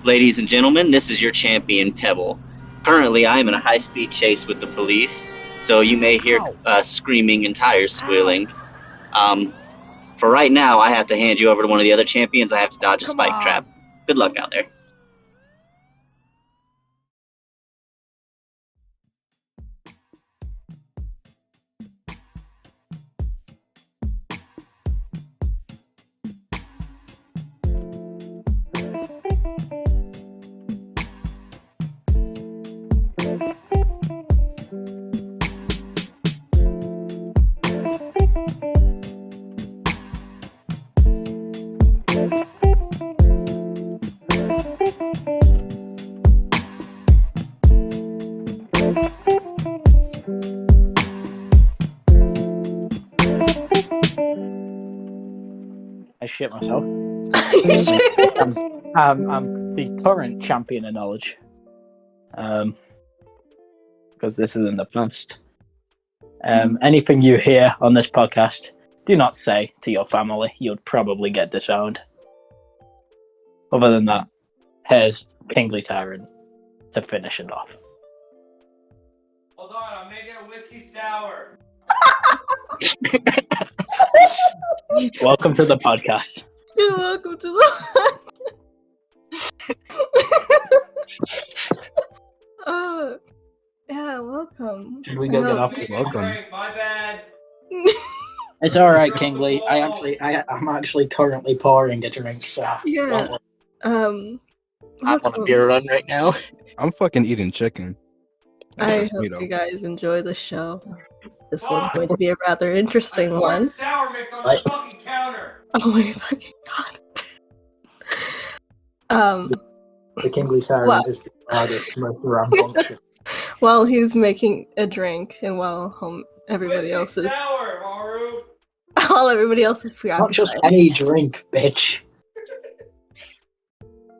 Ladies and gentlemen, this is your champion, Pebble. Currently, I am in a high-speed chase with the police, so you may hear screaming and tires squealing. For right now, I have to hand you over to one of the other champions. I have to dodge a spike trap. Good luck out there. I shit myself. You sure? I'm the current champion of knowledge. Because this is in the past. Anything you hear on this podcast, do not say to your family. You'll probably get disowned. Other than that, here's Kingly Tyrant to finish it off. Hold on, I'm making a whiskey sour. Welcome to the podcast. You're welcome to the yeah, welcome. Should we go get up? Welcome. My bad. It's all right, Kingly. I'm actually currently pouring a drink. So Yeah. I'm on a beer run right now. I'm fucking eating chicken. I hope you guys enjoy the show. This one's going to be a rather interesting one. Sour mix on the fucking counter. Oh my fucking god. The Kingly Tyrant is the loudest, most rambunctious. While he's making a drink, and while everybody else is, Sour, Maru. while everybody else is preoccupied, Not just any drink, bitch.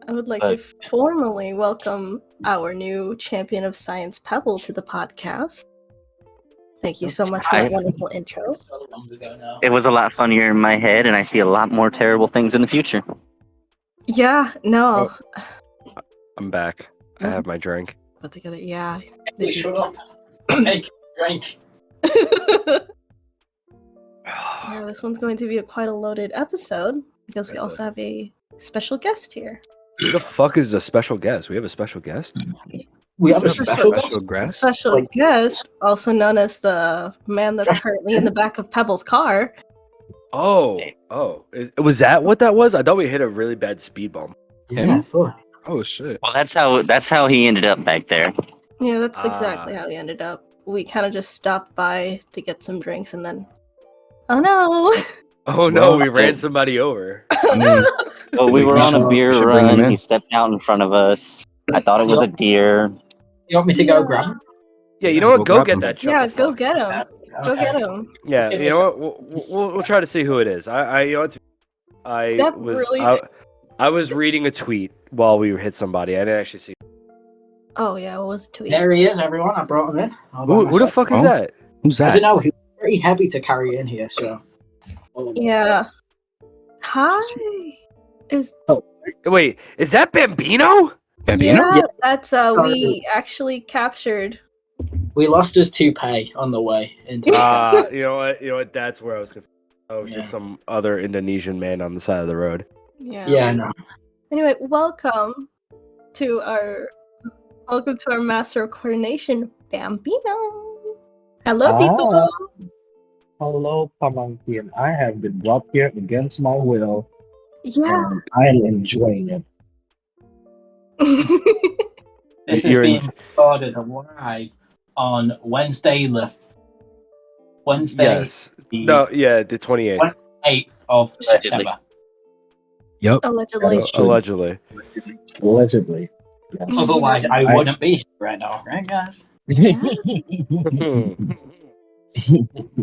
I would like to formally welcome our new champion of science, Pebble, to the podcast. Thank you so much for that wonderful intro. So long ago now. It was a lot funnier in my head, and I see a lot more terrible things in the future. Yeah, no. I'm back. I have my drink. Put together, yeah. Hey, shut up. Make a drink. Yeah, this one's going to be quite a loaded episode because we also have a special guest here. Who the fuck is the special guest? We have a special guest? We have a Special special grass. Special guest, also known as the man that's currently in the back of Pebble's car. Oh. Was that what that was? I thought we hit a really bad speed bump. Yeah, fuck. Oh shit. Well, that's how he ended up back there. Yeah, that's exactly how we ended up. We kind of just stopped by to get some drinks and then... Oh no! Oh no, we ran somebody over. Well, we were on a beer should bring him run. in. He stepped out in front of us. I thought it was a deer. You want me to go grab him? Yeah, you know what? Go Go grab get him. that chuck. Yeah, go get him. Go Okay. get him. Yeah, give you us- know what? We'll try to see who it is. I That really- I was reading a tweet while we hit somebody. I didn't actually see. Oh yeah, what was it tweet? There he is, everyone. I brought him in. Who the fuck is Oh. that? Who's I that? don't know. He's pretty heavy to carry in here, so. Yeah. Hi. Wait, is that Bambino? Bambino? Yeah, that's we actually captured. We lost his toupee on the way into. You know what? That's where I was confused. Oh, it's Yeah. just some other Indonesian man on the side of the road. Yeah. Yeah, no. Anyway, welcome to our master of coordination, Bambino. Hello, Tito. Hello, Pamangkin. I have been brought here against my will, Yeah. and I am enjoying it. This is You're in- being recorded live on Wednesday, Yes. the The 28th. 8th of Allegedly. September. Yep. Allegedly. Allegedly. Allegedly. Yes. Otherwise, I wouldn't be here right now, right, guys?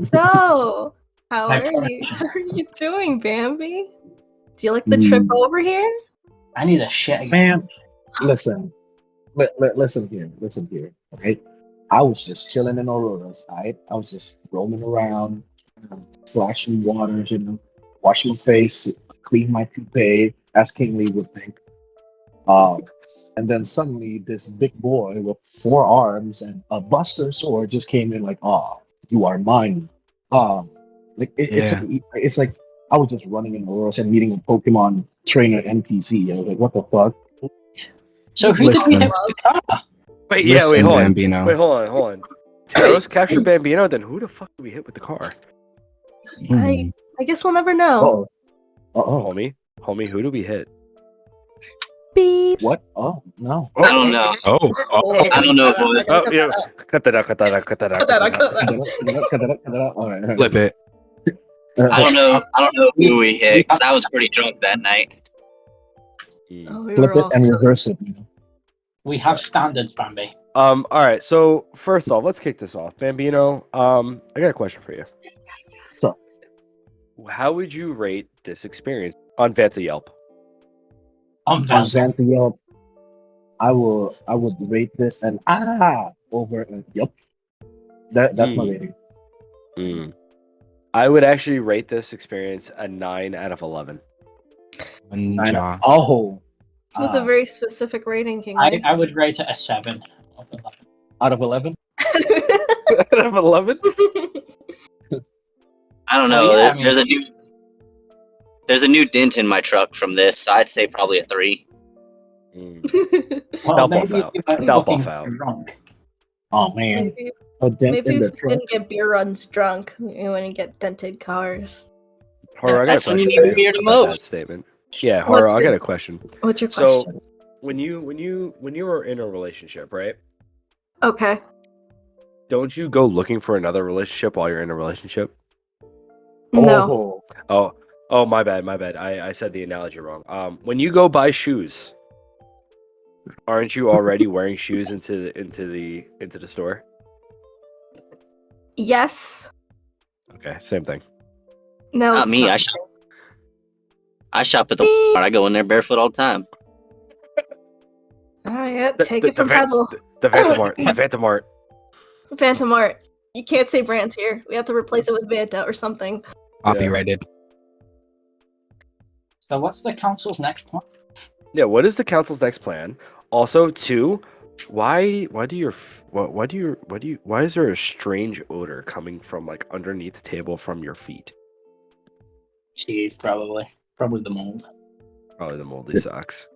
So, how My are you? correction. How are you doing, Bambi? Do you like the trip over here? I need a shit again. Man, listen. Listen here. Right? I was just chilling in Auroras, right? I was just roaming around, slashing waters, wash my face, clean my toupee, as King Lee would think. And then suddenly this big boy with 4 arms and a buster sword just came in like, "Ah, you are mine." Like Yeah. it's like I was just running in the world and meeting a Pokemon trainer NPC. I was like, "What the fuck?" So who did we Listen. hit with the car? Wait, Listen, hold on. Bambino. Wait, hold on. Taros captured Bambino, then who the fuck did we hit with the car? Hmm. I guess we'll never know. Oh, Homie, who do we hit? Beep. what? Oh no. I don't know. Oh. I don't know, boys. Oh, yeah. Cut that out. Cut that up, cut that up. All right. Flip it. I don't know. I don't know who we hit. 'Cause I was pretty drunk that night. Oh, we Flip were it all and so- reverse it. We have standards, Bambi. All right. So first off, let's kick this off. Bambino, I got a question for you. So, How would you rate this experience on Vanta Yelp? On on Vans. Vanta Yelp, I would rate this an over a yep. That's my rating. I would actually rate this experience a 9 out of 11. Ninja. Oh, With a very specific rating, King. I would rate it a 7. out of 11. Out of 11? I don't know. Well, yeah, I mean- There's a new dent in my truck from this. So I'd say probably a 3. Well, Downfall maybe foul. you were Downfall fucking foul. drunk. Oh man, Maybe, a dent maybe in the if you truck. didn't get beer runs drunk, you wouldn't get dented cars. Horror, I got That's a when you question need for beer you the about that most. statement. Yeah, Horror, What's I your- got a question. What's your So, question? when you were in a relationship, right? Okay. Don't you go looking for another relationship while you're in a relationship? No. Oh, my bad. I said the analogy wrong. When you go buy shoes, aren't you already wearing shoes into the store? Yes. Okay, same thing. No. Not it's me. Not. I shop at the Walmart. I go in there barefoot all the time. Oh, yep. The- Take the- it from the van- Pebble. The Phantom Art. The Phantom Art. Phantom Art. You can't say brands here. We have to replace it with Vanta or something. Copyrighted. So what's the council's next plan? Yeah. What is the council's next plan? Also, two, why is there a strange odor coming from like underneath the table from your feet? Cheese, probably. Probably the mold. Probably the moldy socks.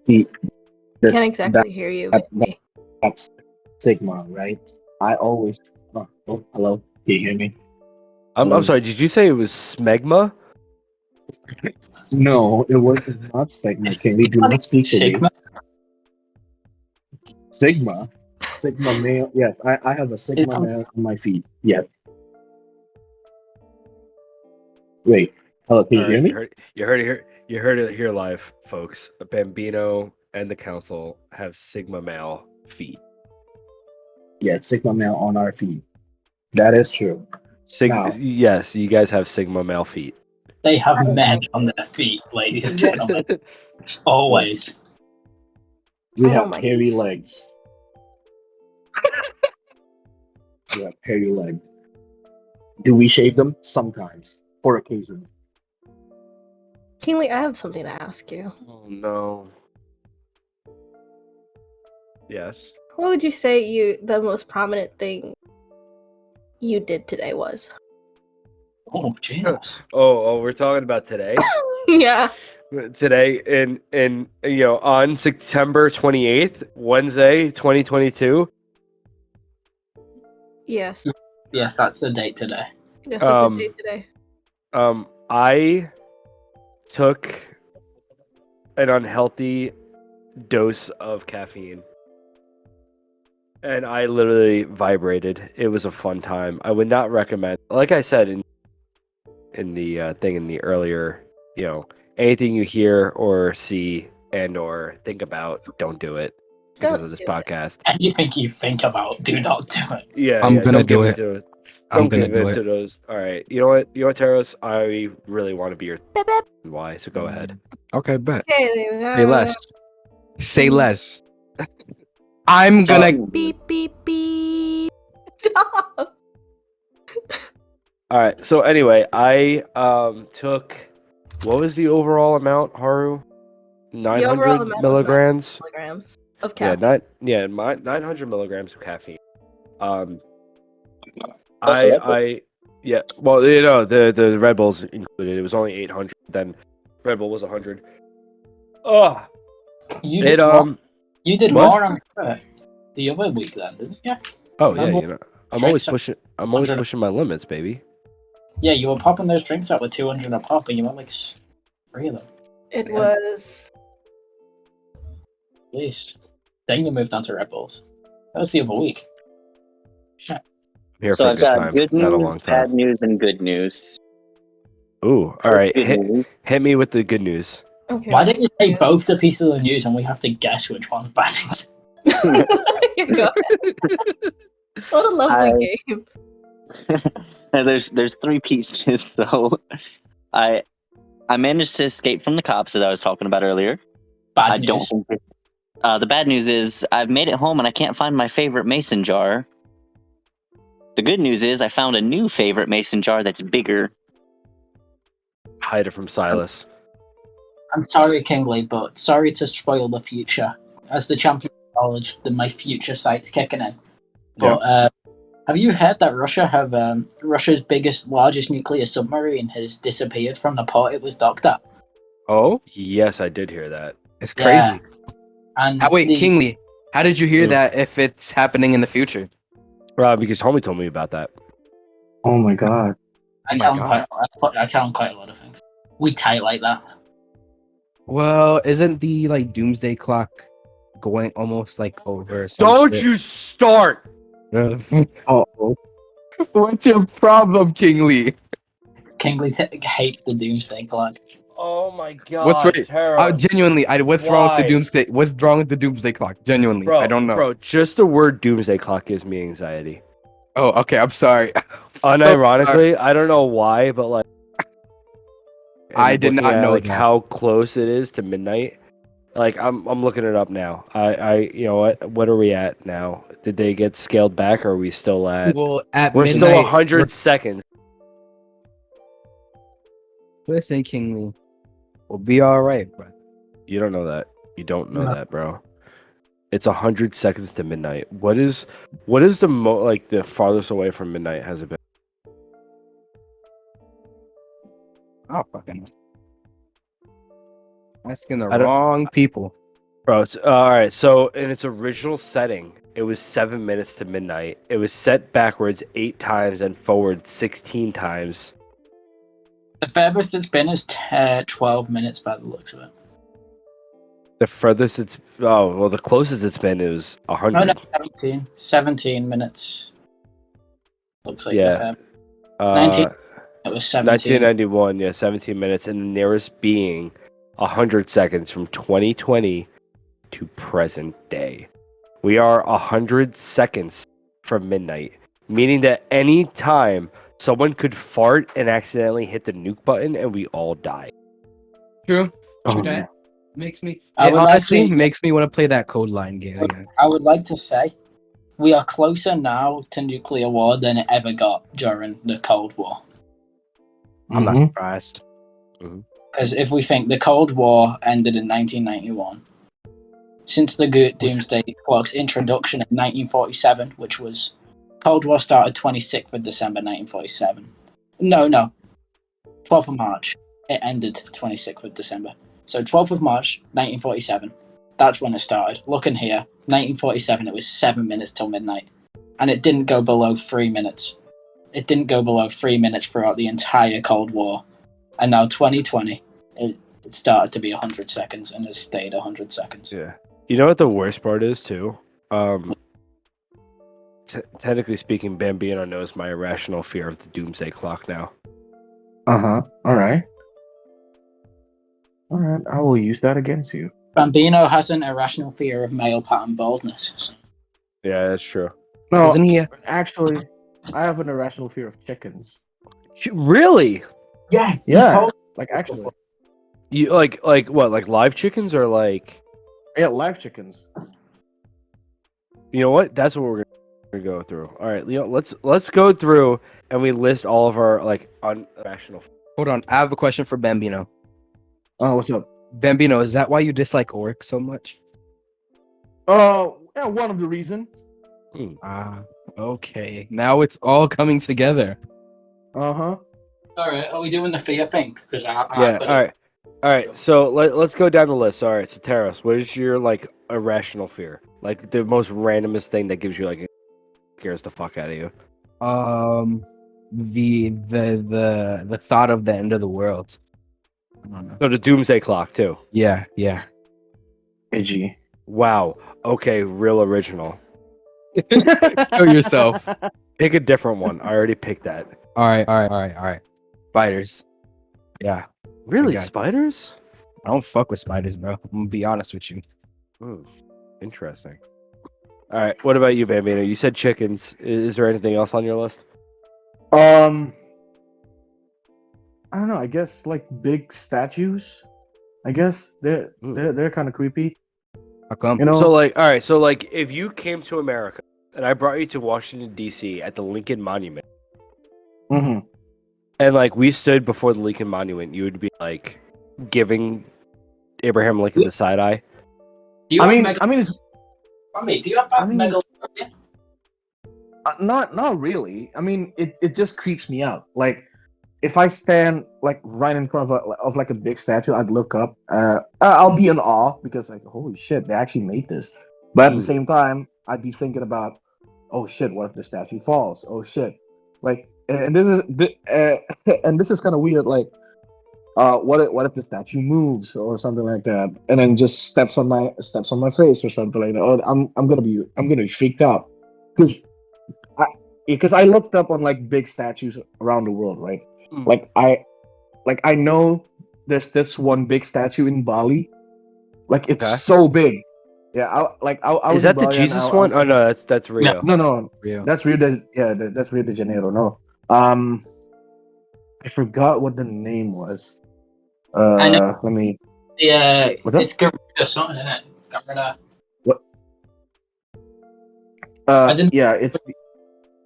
Can't exactly hear you. That's Sigma, right? I always. Oh, hello. Can you hear me? I'm sorry. Did you say it was smegma? No, it was not Sigma. Can we do not speak to me? Sigma? Sigma. Sigma male. Yes, I have a Sigma male on my feet. Yes. Wait. Hello. Can you hear me? You heard it here live, folks. Bambino and the council have Sigma male feet. Yeah, Sigma male on our feet. That is true. Now- Yes, you guys have Sigma male feet. They have men on their feet, ladies and gentlemen. Always. We I have don't like hairy this. legs. We have hairy legs. Do we shave them? Sometimes, for occasions. Kingsley, I have something to ask you. Oh no. Yes. What would you say the most prominent thing you did today was? Oh, Jesus. Oh, we're talking about today. Yeah. Today in on September 28th, Wednesday, 2022. Yes. Yes, that's the date today. Yes, that's the day today. I took an unhealthy dose of caffeine. And I literally vibrated. It was a fun time. I would not recommend, like I said in the thing in the earlier, anything you hear or see and or think about, don't do it because Don't of this do it. podcast. Anything you think about, do not do it. Yeah, I'm gonna don't give do in it. to- I'm Don't gonna give do in to it. those. All right, you know what, Taros, I really want to be your Beep, beep. why. So go ahead. Okay, bet. Okay, Say less. Say less. I'm gonna. Beep beep beep. All right. So anyway, I took What was the overall amount, Haru? The overall 900 amount was milligrams. milligrams of Yeah, caffeine. 900 milligrams of caffeine. That's a lot. Yeah. Well, you know, the Red Bulls included. It was only 800. Then Red Bull was 100. Oh, You it did more. You did what? more on the other week then, didn't you? Oh yeah, Remember you know, I'm drinks always at pushing my limits, baby. Yeah, you were popping those drinks out with 200 a pop, and you went like 3 of them It Yeah. was at least. Then you moved on to Red Bulls. That was the other week. Shit. I'm here So for a I've good got time, good not a news, long bad time. news, and good news. Ooh, all First right. good news. Hit me with the good news. okay. Why didn't you say both the pieces of the news and we have to guess which one's bad? You got it. What a lovely game. And there's 3 pieces. So I managed to escape from the cops that I was talking about earlier. Bad I news. don't think the bad news is I've made it home and I can't find my favorite mason jar. The good news is I found a new favorite mason jar that's bigger. Hide it from Silas. I'm sorry, Kingley, but sorry to spoil the future. As the champion of knowledge, my future sight's kicking in. But have you heard that Russia's largest nuclear submarine has disappeared from the port it was docked at? Oh, Yes, I did hear that. it's Yeah. crazy. And Wait, Kingly, how did you hear Ooh. that? If it's happening in the future? Because homie told me about that. Oh my god. I Oh my tell him God. I tell him quite a lot of things. We tight like that. Well, isn't the doomsday clock going almost over? Don't you start! Oh. What's your problem, Kingly? Kingley hates the doomsday clock. Oh my god, What's right? Tara. Genuinely, what's wrong with the Why? doomsday? What's wrong with the doomsday clock? Genuinely, I don't know. Bro, just the word doomsday clock gives me anxiety. Oh, okay. I'm sorry. Unironically, I don't know why, but I did looking not at, know that. how close it is to midnight. I'm looking it up now. You know what are we at now? Did they get scaled back, or are we still at? Well, at We're midnight, still 100 seconds. Listen, Kingly, we'll be all right, bro. You don't know that. You don't know No. that, bro. It's 100 seconds to midnight. What is the the farthest away from midnight has it been? Oh, fucking. Asking the I don't- wrong people. Bro, all right. So in its original setting, it was 7 minutes to midnight. It was set backwards 8 times and forward 16 times. The furthest it's been is 12 minutes by the looks of it. The furthest the closest it's been is 100. No, 17. 17 minutes. Looks like Yeah. the 19. It was 17. 1991, yeah, 17 minutes, and the nearest being 100 seconds from 2020 to present day. We are 100 seconds from midnight, meaning that any time someone could fart and accidentally hit the nuke button and we all die. True. Oh, That no. makes me. I It would like honestly to- makes me want to play that code line game again. I would like to say we are closer now to nuclear war than it ever got during the Cold War. I'm not Mhm. surprised. Because if we think the Cold War ended in 1991, since the Doomsday Clock's introduction in 1947, which was Cold War started 26th of December 1947. No, 12th of March. It ended 26th of December. So 12th of March 1947. That's when it started. Looking here, 1947. It was 7 minutes till midnight, and it didn't go below 3 minutes. It didn't go below 3 minutes throughout the entire Cold War. And now 2020, it started to be 100 seconds and has stayed 100 seconds. Yeah. You know what the worst part is too? Technically speaking, Bambino knows my irrational fear of the doomsday clock now. All right. All right. I will use that against you. Bambino has an irrational fear of male pattern baldness. Yeah, that's true. No, Isn't he? actually, I have an irrational fear of chickens. Really? Yeah, Yeah, like actually, You like what? Like live chickens or like? yeah, live chickens. You know what? That's what we're gonna go through. All right, Leo. Let's go through and we list all of our irrational. Hold on. I have a question for Bambino. Oh, what's up? Bambino, is that why you dislike orcs so much? Yeah, one of the reasons. Ah, okay. Now it's all coming together. Uh-huh. All right, are we doing the fear thing? Because Yeah. All right. So let's go down the list. All right. So Taros, what is your like irrational fear? Like the most randomest thing that gives you like scares the fuck out of you. The thought of the end of the world. I don't know. So the doomsday clock too. Yeah. Edgy. Wow. Okay. Real original. Show yourself. Pick a different one. I already picked that. All right. Spiders. Yeah. Really, got you. spiders? I don't fuck with spiders, bro. I'm gonna be honest with you. Interesting. All right. What about you, Bambino? You said chickens. Is there anything else on your list? I don't know. I guess like big statues. I guess they're kind of creepy. How come? You know. So like, all right. So like, if you came to America and I brought you to Washington D.C. at the Lincoln Monument, Mm-hmm. and like we stood before the Lincoln Monument, you would be like giving Abraham Lincoln the side eye. Do you I have mean, I mean, it's do you have I mean- megalophobia? not really. I mean, it just creeps me out. Like, if I stand like right in front of like a big statue, I'd look up. I'll be in awe because like, holy shit, they actually made this. But at the same time, I'd be thinking about, oh shit, what if the statue falls? Oh shit, like, and this is kind of weird. Like, what if the statue moves or something like that, and then just steps on my face or something like that? Or I'm gonna be freaked out because I looked up on like big statues around the world, right? Like I know there's this one big statue in Bali, like it's Okay. so big. Yeah, I was Is that in the Bali and Jesus one? Oh no, that's Rio. No, Real. that's that's Rio de Janeiro. No, I forgot what the name was. I know. Let me. Yeah, What's up? it's Garuda something, isn't it? Garuda. I didn't- Yeah, it's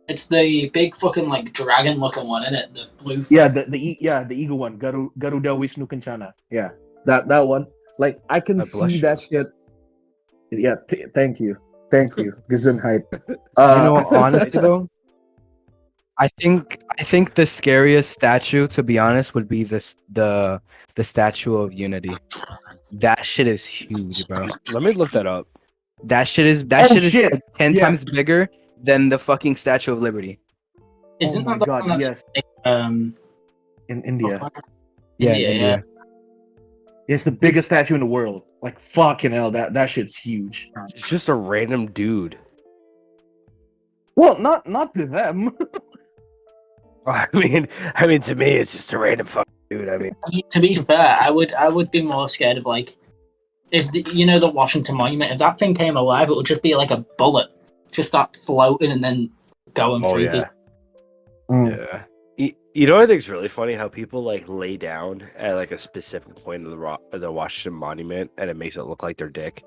It's the big fucking like dragon looking one, isn't it? The blue. yeah the eagle one, Garuda Wisnu Kencana. Yeah, that one. Like I can God bless see you. that shit. Yeah, thank you, Gesundheit. Honestly though, I think the scariest statue, to be honest, would be the Statue of Unity. That shit is huge, bro. Let me look that up. That shit is shit. like 10 Yes. times bigger than the fucking Statue of Liberty. Isn't Oh my that the God, one that's yes. um In India. Yeah, India, in India. It's the biggest statue in the world. Like fucking hell, that shit's huge. It's just a random dude. Well, not to them. I mean, to me, it's just a random fucking dude. I mean, To be fair, I would be more scared of like if the Washington Monument, if that thing came alive, it would just be like a bullet, just start floating and then going oh through. yeah. Yeah. You know what I think's really funny? How people like lay down at like a specific point of the Washington Monument, and it makes it look like their dick.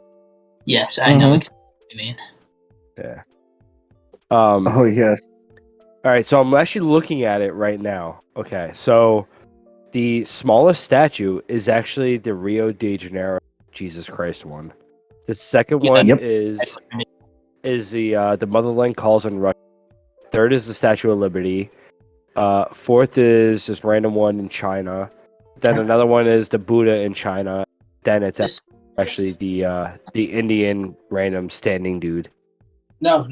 Yes, I know exactly what you mean. Yeah. Oh yes. All right, so I'm actually looking at it right now. Okay, so the smallest statue is actually the Rio de Janeiro Jesus Christ one. The second one Yep. is the Motherland Calls in Russia. Third is the Statue of Liberty. Fourth is this random one in China. Then another one is the Buddha in China. Then it's actually the Indian random standing dude. No.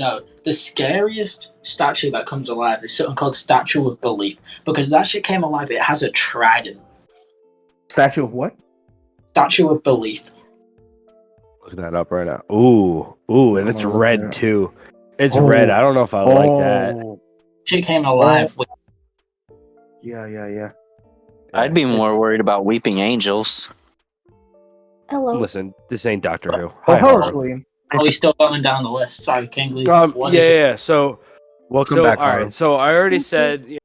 The scariest statue that comes alive is something called Statue of Belief. Because that shit came alive, it has a trident. Statue of what? Statue of Belief. Looking that up right now. Ooh, and it's Oh, red yeah. too. It's Oh. red. I don't know if I like that. Oh, Shit came alive with yeah. I'd be more worried about weeping angels. Hello. Listen, this ain't Doctor Who. Oh, Hi, hello, Haru. Celine. Are we still going down the list? Sorry, Kingsley. What is it? Yeah. So Welcome back, all Haru. right. So I already said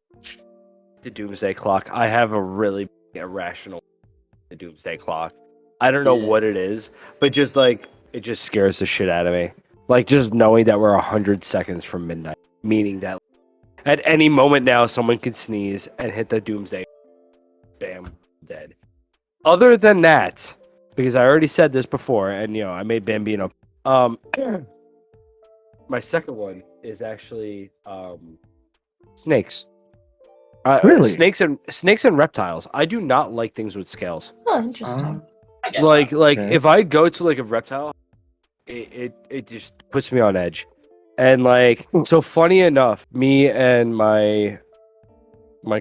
the Doomsday Clock. I have a really irrational the Doomsday Clock. I don't know what it is, but just like it just scares the shit out of me. Like just knowing that we're 100 seconds from midnight, meaning that at any moment now someone could sneeze and hit the Doomsday. Bam, dead. Other than that, because I already said this before, and I made Bambino. My second one is actually snakes. Really? Snakes and reptiles. I do not like things with scales. Oh, interesting. Like Okay. if I go to like a reptile, it just puts me on edge. And like, so funny enough, me and my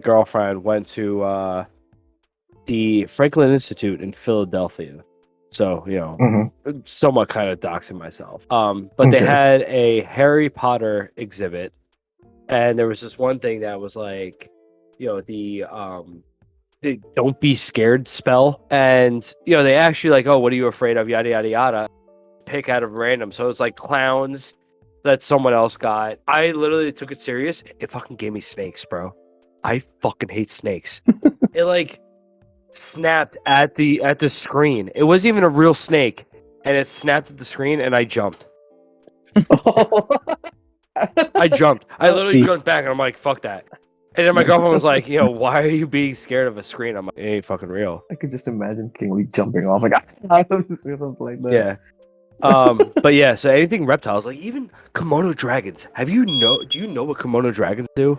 girlfriend went to the Franklin Institute in Philadelphia. So, Mhm. somewhat kind of doxing myself. But they Okay. had a Harry Potter exhibit, and there was this one thing that was like, the don't be scared spell. And they actually like, oh, what are you afraid of? Yada yada yada. Pick out of random. So it's like clowns that someone else got. I literally took it serious. It fucking gave me snakes, bro. I fucking hate snakes. It like snapped at the screen. It wasn't even a real snake, and it snapped at the screen, and I jumped. I jumped. I literally jumped back, and I'm like, "Fuck that!" And then my girlfriend was like, why are you being scared of a screen? I'm like, it ain't fucking real. I could just imagine Kingly jumping off like something like that. Yeah. But yeah. So anything reptiles, like even Komodo dragons. Do you know what Komodo dragons do?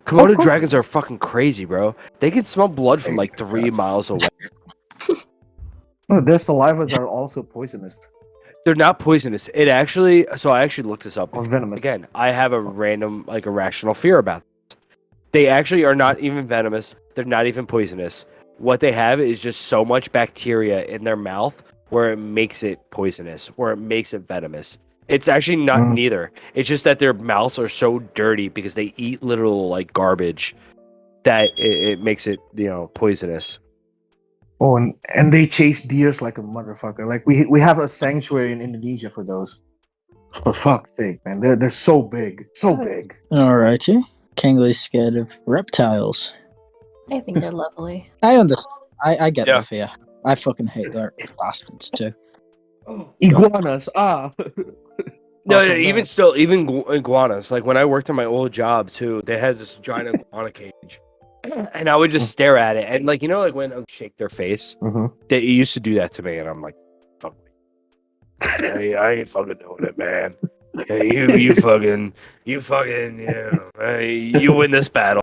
Komodo course. dragons are fucking crazy, bro. They can smell blood from like 3 miles away. No, their salivas are also poisonous They're not poisonous. It actually. So I actually looked this up. or venomous. Again, I have a random, like, irrational fear about this. They actually are not even venomous. They're not even poisonous. What they have is just so much bacteria in their mouth where it makes it poisonous, where it makes it venomous. It's actually not neither. It's just that their mouths are so dirty because they eat literal like garbage that it makes it poisonous. Oh, and they chase deers like a motherfucker. Like we have a sanctuary in Indonesia for those. For fuck's sake, man, they're so big, so big. Alrighty. Kingly's scared of reptiles. I think they're lovely. I understand. I get Yeah. the fear. I fucking hate their bastards too. Iguanas, No, Also, even still, even iguanas. Like when I worked in my old job too, they had this giant iguana cage, and I would just stare at it. And like like when I shake their face, they used to do that to me, and I'm like, "Fuck me, hey, I ain't fucking doing it, man. Hey, you fucking, hey, you win this battle."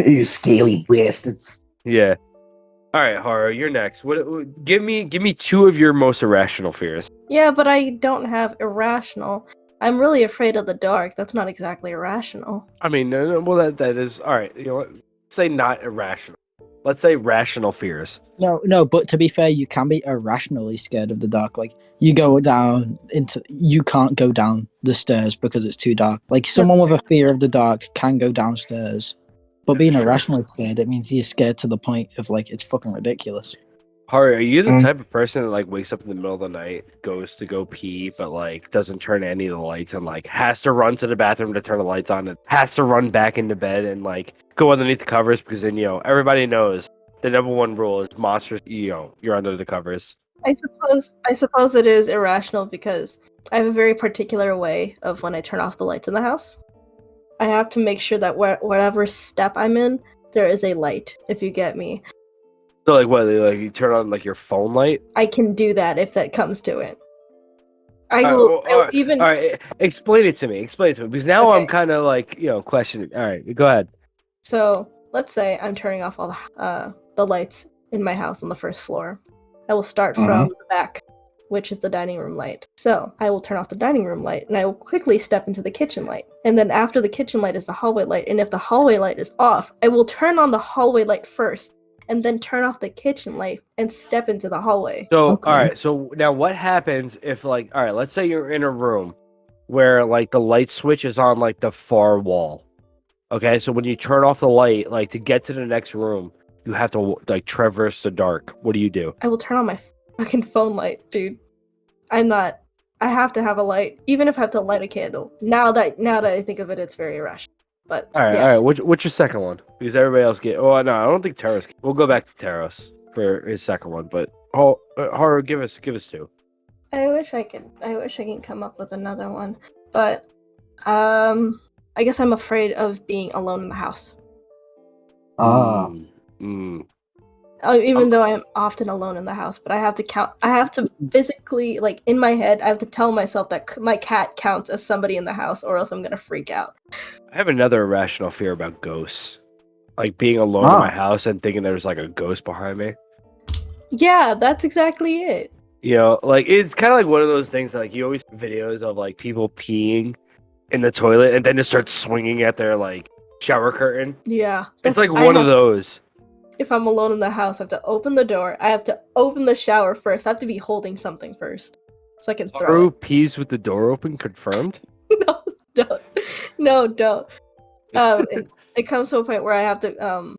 you scaly bastards. Yeah. All right, Haru, you're next. Give me 2 of your most irrational fears. Yeah, but I don't have irrational. I'm really afraid of the dark. That's not exactly irrational. I mean, no, well, that is all right. Let's say not irrational. Let's say rational fears. No, but to be fair, you can be irrationally scared of the dark. Like you can't go down the stairs because it's too dark. Like someone with a fear of the dark can go downstairs. But being irrationally scared, it means you're scared to the point of like it's fucking ridiculous. Haru, are you the type of person that like wakes up in the middle of the night, goes to go pee, but like doesn't turn any of the lights and like has to run to the bathroom to turn the lights on and has to run back into bed and like go underneath the covers because then everybody knows the number one rule is monsters. You're under the covers. I suppose it is irrational because I have a very particular way of when I turn off the lights in the house. I have to make sure that whatever step I'm in, there is a light, if you get me. So like what? Like you turn on like your phone light? I can do that if that comes to it. All right, explain it to me. Because now Okay. I'm kind of like, questioning. All right, go ahead. So let's say I'm turning off all the lights in my house on the first floor. I will start from the back, which is the dining room light. So I will turn off the dining room light and I will quickly step into the kitchen light. And then after the kitchen light is the hallway light. And if the hallway light is off, I will turn on the hallway light first and then turn off the kitchen light and step into the hallway. So, all right. So now what happens if like, all right, let's say you're in a room where like the light switch is on like the far wall. Okay. So when you turn off the light, like to get to the next room, you have to like traverse the dark. What do you do? I will turn on my fucking phone light, dude. I have to have a light, even if I have to light a candle. Now that I think of it, it's very irrational. But all right, yeah. all right. What's your second one? Because everybody else get. Oh no, I don't think Taros. We'll go back to Taros for his second one. But Haru, give us 2. I wish I can come up with another one, but I guess I'm afraid of being alone in the house. Even though I'm often alone in the house, but I have to count. I have to physically, like in my head, I have to tell myself that my cat counts as somebody in the house, or else I'm gonna freak out. I have another irrational fear about ghosts, like being alone in my house and thinking there's like a ghost behind me. Yeah, that's exactly it. You know, like it's kind of like one of those things that, like, you always see videos of like people peeing in the toilet and then just start swinging at their like shower curtain. Yeah, It's like one of those. If I'm alone in the house, I have to open the door. I have to open the shower first. I have to be holding something first, so I can throw Haru it. pees with the door open. Confirmed. No, don't. No, don't. It comes to a point where I have to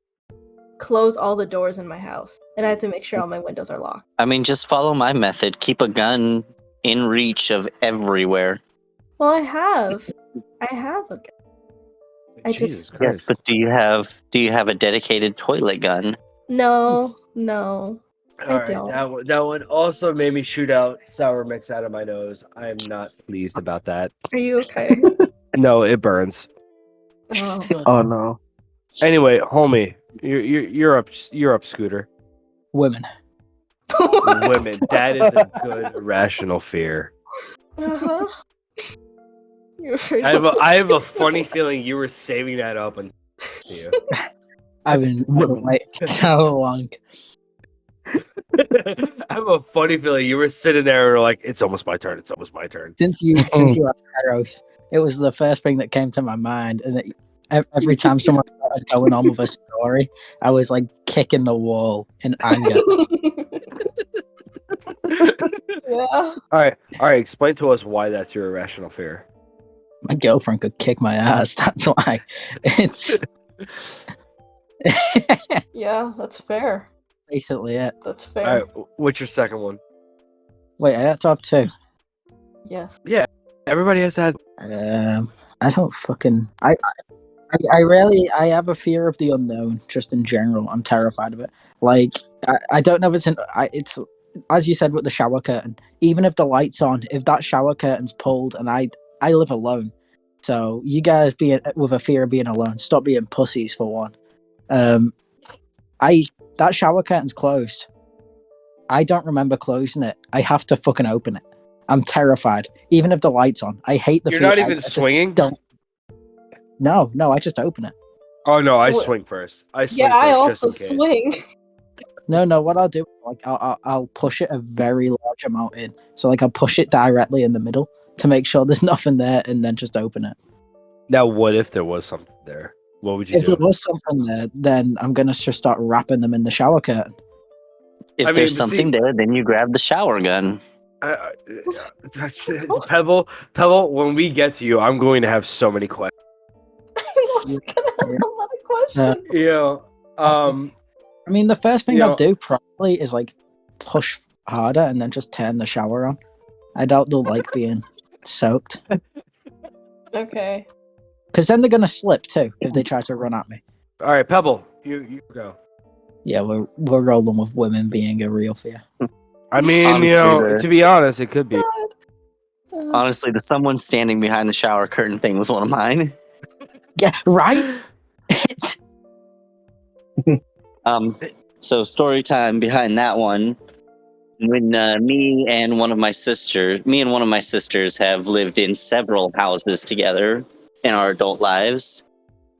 close all the doors in my house, and I have to make sure all my windows are locked. I mean, just follow my method. Keep a gun in reach of everywhere. Well, I have a gun. I Jesus just- Christ. Yes, but do you have a dedicated toilet gun? No. All I right, don't. that one also made me shoot out sour mix out of my nose. I am not pleased about that. Are you okay? No, it burns. Oh. Oh no. Anyway, homie, you're up, Scooter. Women. Women. That is a good irrational fear. Uh-huh. You're afraid I have a funny feeling you were saving that up and you. I've been waiting so long. I have a funny feeling you were sitting there and were like, it's almost my turn. It's almost my turn. Since you asked Eros, it was the first thing that came to my mind, and every time someone started going on with a story, I was like kicking the wall in anger. Yeah. All right. Explain to us why that's your irrational fear. My girlfriend could kick my ass. That's why. It's Yeah, that's fair. basically it. That's fair. All right. What's your second one? Wait, I have to have two. Yes. Everybody has to have. I don't fucking. I have a fear of the unknown. Just in general, I'm terrified of it. Like I don't know if it's as you said with the shower curtain. Even if the light's on, if that shower curtain's pulled, and I live alone, so you guys being with a fear of being alone, stop being pussies for one. That shower curtain's closed. I don't remember closing it. I have to fucking open it. I'm terrified, even if the light's on. I hate the. You're fear. not even I just swinging. don't. No, I just open it. Oh no, I What? swing first. I swing Yeah, I first also just in case. swing. No. What I'll do, like, I'll push it a very large amount in. So, like, I'll push it directly in the middle to make sure there's nothing there, and then just open it. Now, what if there was something there? What would you If do? there was something there, then I'm gonna just start wrapping them in the shower curtain. If I mean, there's but something see- there, then you grab the shower gun. Pebble. When we get to you, I'm going to have so many questions. I was gonna have a lot of questions. You know, I mean, the first thing You know- I'd do probably is like push harder and then just turn the shower on. I doubt they'll like being soaked, Okay. because then they're gonna slip too if they try to run at me. all right, Pebble, you go. Yeah, we're rolling with women being a real fear. I mean, Honestly, you know, the- to be honest, it could be. Honestly, the someone standing behind the shower curtain thing was one of mine. Yeah, right. So story time behind that one. When me and one of my sisters have lived in several houses together in our adult lives.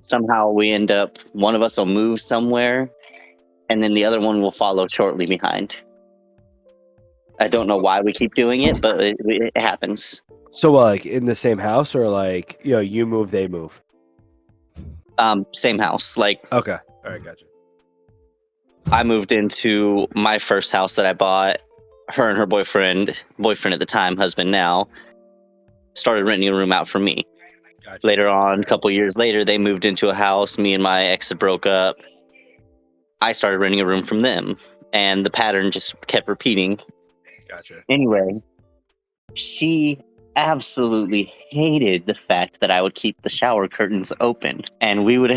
Somehow we end up, one of us will move somewhere, and then the other one will follow shortly behind. I don't know why we keep doing it, but it happens. So, like, in the same house, or like, you know, you move, they move. Same house. Like, Okay, all right, gotcha. I moved into my first house that I bought. Her and her boyfriend at the time, husband now, started renting a room out for me. Gotcha. Later on, a couple years later, they moved into a house. Me and my ex had broke up. I started renting a room from them, and the pattern just kept repeating. Gotcha. Anyway, she absolutely hated the fact that I would keep the shower curtains open, and we would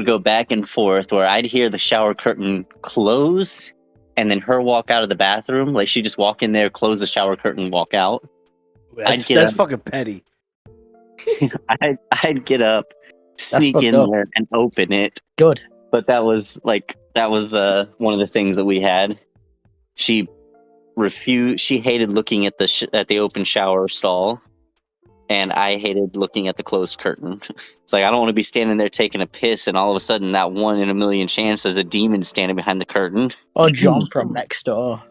go back and forth where I'd hear the shower curtain close and then her walk out of the bathroom. Like, she'd just walk in there, close the shower curtain, walk out. That's fucking petty. I'd get up, sneak fucked in up. there and open it. Good. but that was one of the things that we had. She refused. She hated looking at the open shower stall, and I hated looking at the closed curtain. It's like I don't want to be standing there taking a piss, and all of a sudden, that 1 in a million chance there's a demon standing behind the curtain. Or John from next door.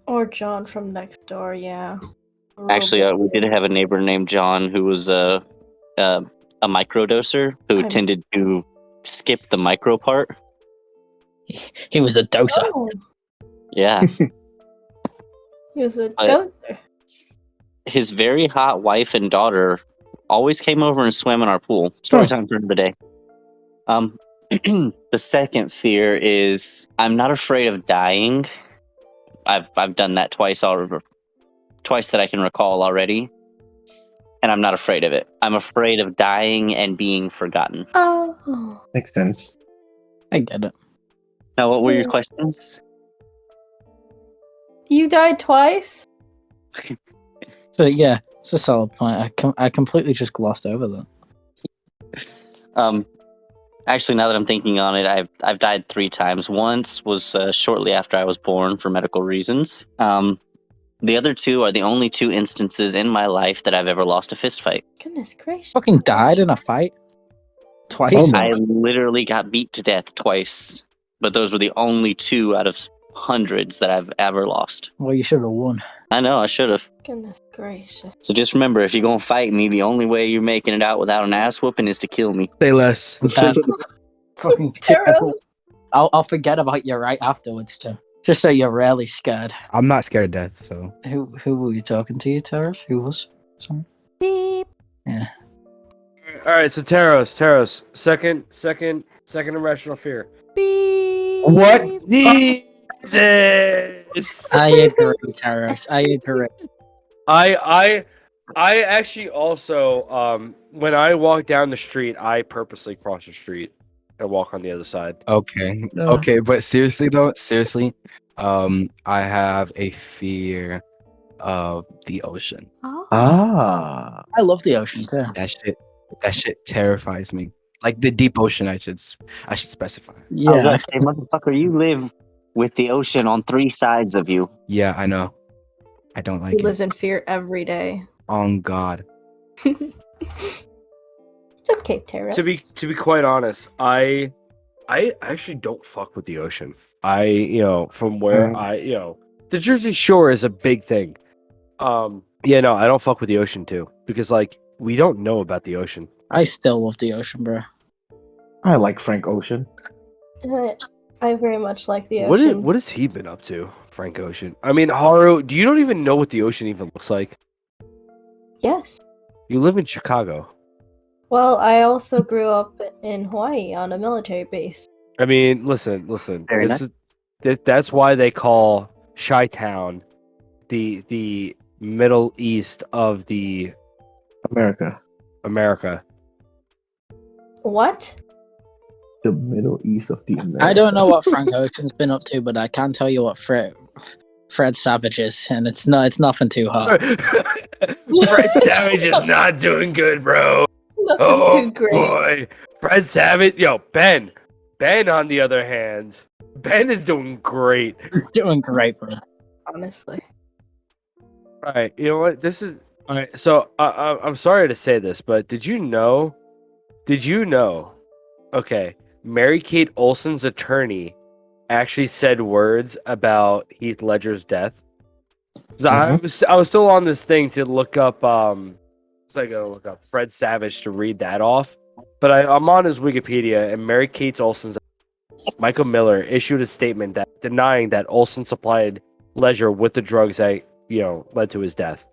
Or John from next door, yeah. Actually, we did have a neighbor named John who was a microdoser who tended to skip the micro part. He was a doser. Oh, Yeah. he was a doser. His very hot wife and daughter always came over and swam in our pool. Story time for another day. The second fear is I'm not afraid of dying. I've done that twice that I can recall already. And I'm not afraid of it. I'm afraid of dying and being forgotten. Oh. Makes sense. I get it. Now, what were your questions? You died twice? So yeah, it's a solid point. I completely just glossed over that. Actually, now that I'm thinking on it, I've died 3 times. Once was shortly after I was born for medical reasons. The other 2 are the only 2 instances in my life that I've ever lost a fist fight. Goodness gracious. Fucking died in a fight twice. Oh my. I literally got beat to death twice, but those were the only 2 out of hundreds that I've ever lost. Well, you should have won. I know, I should have. Goodness gracious. So just remember, if you're gonna fight me, the only way you're making it out without an ass whooping is to kill me. Say less. That fucking Taros. I'll forget about you right afterwards too. Just so you're really scared. I'm not scared of death, so. Who were you talking to, you, Taros? Who was? Sorry. Beep. Yeah. All right, so Taros, second irrational fear. Beep. What? Jesus. I agree, Taros. I agree. I actually also when I walk down the street, I purposely cross the street and walk on the other side. Okay. Yeah. Okay, but seriously though, I have a fear of the ocean. Oh. Ah. I love the ocean too. That shit terrifies me. Like the deep ocean, I should specify. I was Yeah. gonna say, motherfucker, you live with the ocean on 3 sides of you. Yeah, I know. I don't like He it. lives in fear every day. On God. It's okay, Taros. To be quite honest, I actually don't fuck with the ocean. From where the Jersey Shore is a big thing. I don't fuck with the ocean too because like we don't know about the ocean. I still love the ocean, bro. I like Frank Ocean. I very much like the ocean. What has he been up to, Frank Ocean? I mean, Haru, you don't even know what the ocean even looks like. Yes. You live in Chicago. Well, I also grew up in Hawaii on a military base. I mean, listen. Very That's why they call Chi-Town the Middle East of the America. What? The Middle East of the Americas. I don't know what Frank Ocean's been up to, but I can tell you what Fred Savage is, and it's nothing too hard. Fred Savage is not doing good, bro. Nothing too great. Boy. Fred Savage, Ben on the other hand, Ben is doing great. He's doing great, bro. Honestly. All right, you know what? This is all right. So I'm sorry to say this, but did you know? Okay, Mary-Kate Olsen's attorney actually said words about Heath Ledger's death. 'Cause I was still on this thing to look up. So I gotta look up Fred Savage to read that off. But I'm on his Wikipedia, and Mary-Kate Olsen's Michael Miller issued a statement that denying that Olsen supplied Ledger with the drugs that led to his death.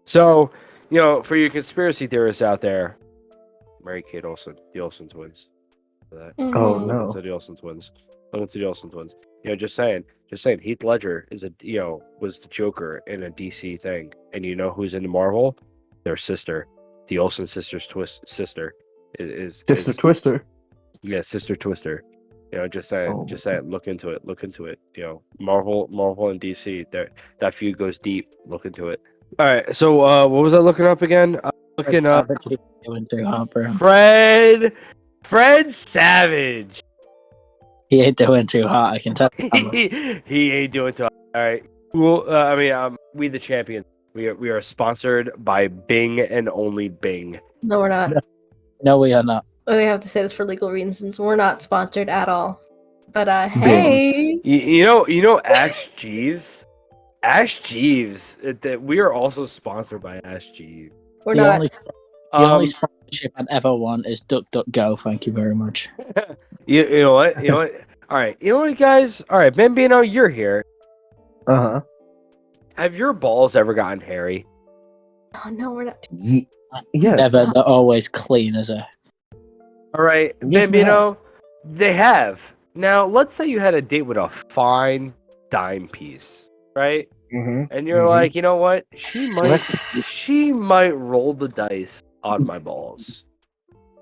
So, for you conspiracy theorists out there, Mary-Kate Olsen, the Olsen twins. For that. Oh Mhm. no. Look into the Olsen twins. Look into the Olsen twins. Just saying. Heath Ledger is was the Joker in a DC thing, and you know who's in Marvel? Their sister, the Olsen sisters' sister, is Twister. Yeah, Sister Twister. Just saying. Oh. Just saying. Look into it. Marvel and DC. That feud goes deep. Look into it. All right. So, what was I looking up again? Looking up Savage is doing too hard, bro. Fred Savage. He ain't doing too hot, I can tell. He ain't doing too. All right. Well, we the champions. We are sponsored by Bing and only Bing. No, we're not. No, we are not. We have to say this for legal reasons. We're not sponsored at all. But Bing. hey, You know, Ash Jeeves. Ash Jeeves. That we are also sponsored by Ash Jeeves. we're The not. only sponsorship I'd ever want is DuckDuckGo. Thank you very much. You know what? You know what? All right. You know what, guys? All right, Bambino, you're here. Uh-huh. Have your balls ever gotten hairy? Oh no, we're not. Yeah. Never. They're always clean as a. All right, Yes, they Bambino, they have. Now, let's say you had a date with a fine dime piece, right? Mm-hmm. And you're like, you know what? She might roll the dice on my balls.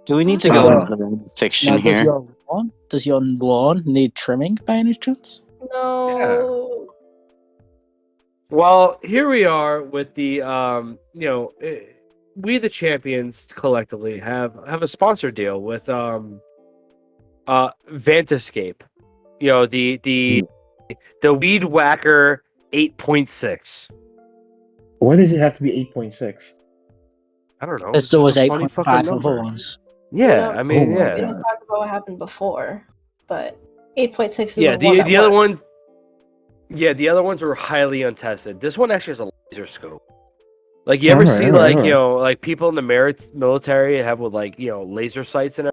Do we need to Now, go into the fiction does here? your lawn need trimming by any chance? No. Well, here we are with the we the champions collectively have a sponsor deal with Vantascape. You know, the Weed Whacker 8.6. Why does it have to be 8.6? I don't know. There was It's a funny fucking 8.5 number. other ones. Yeah, I mean, Oh my yeah. We didn't talk about what happened before, but 8.6 is Yeah, the one that the other worked. ones. Yeah, the other ones were highly untested. This one actually has a laser scope. Like you ever Alright, see alright, like alright. you know like people in the military have with like laser sights and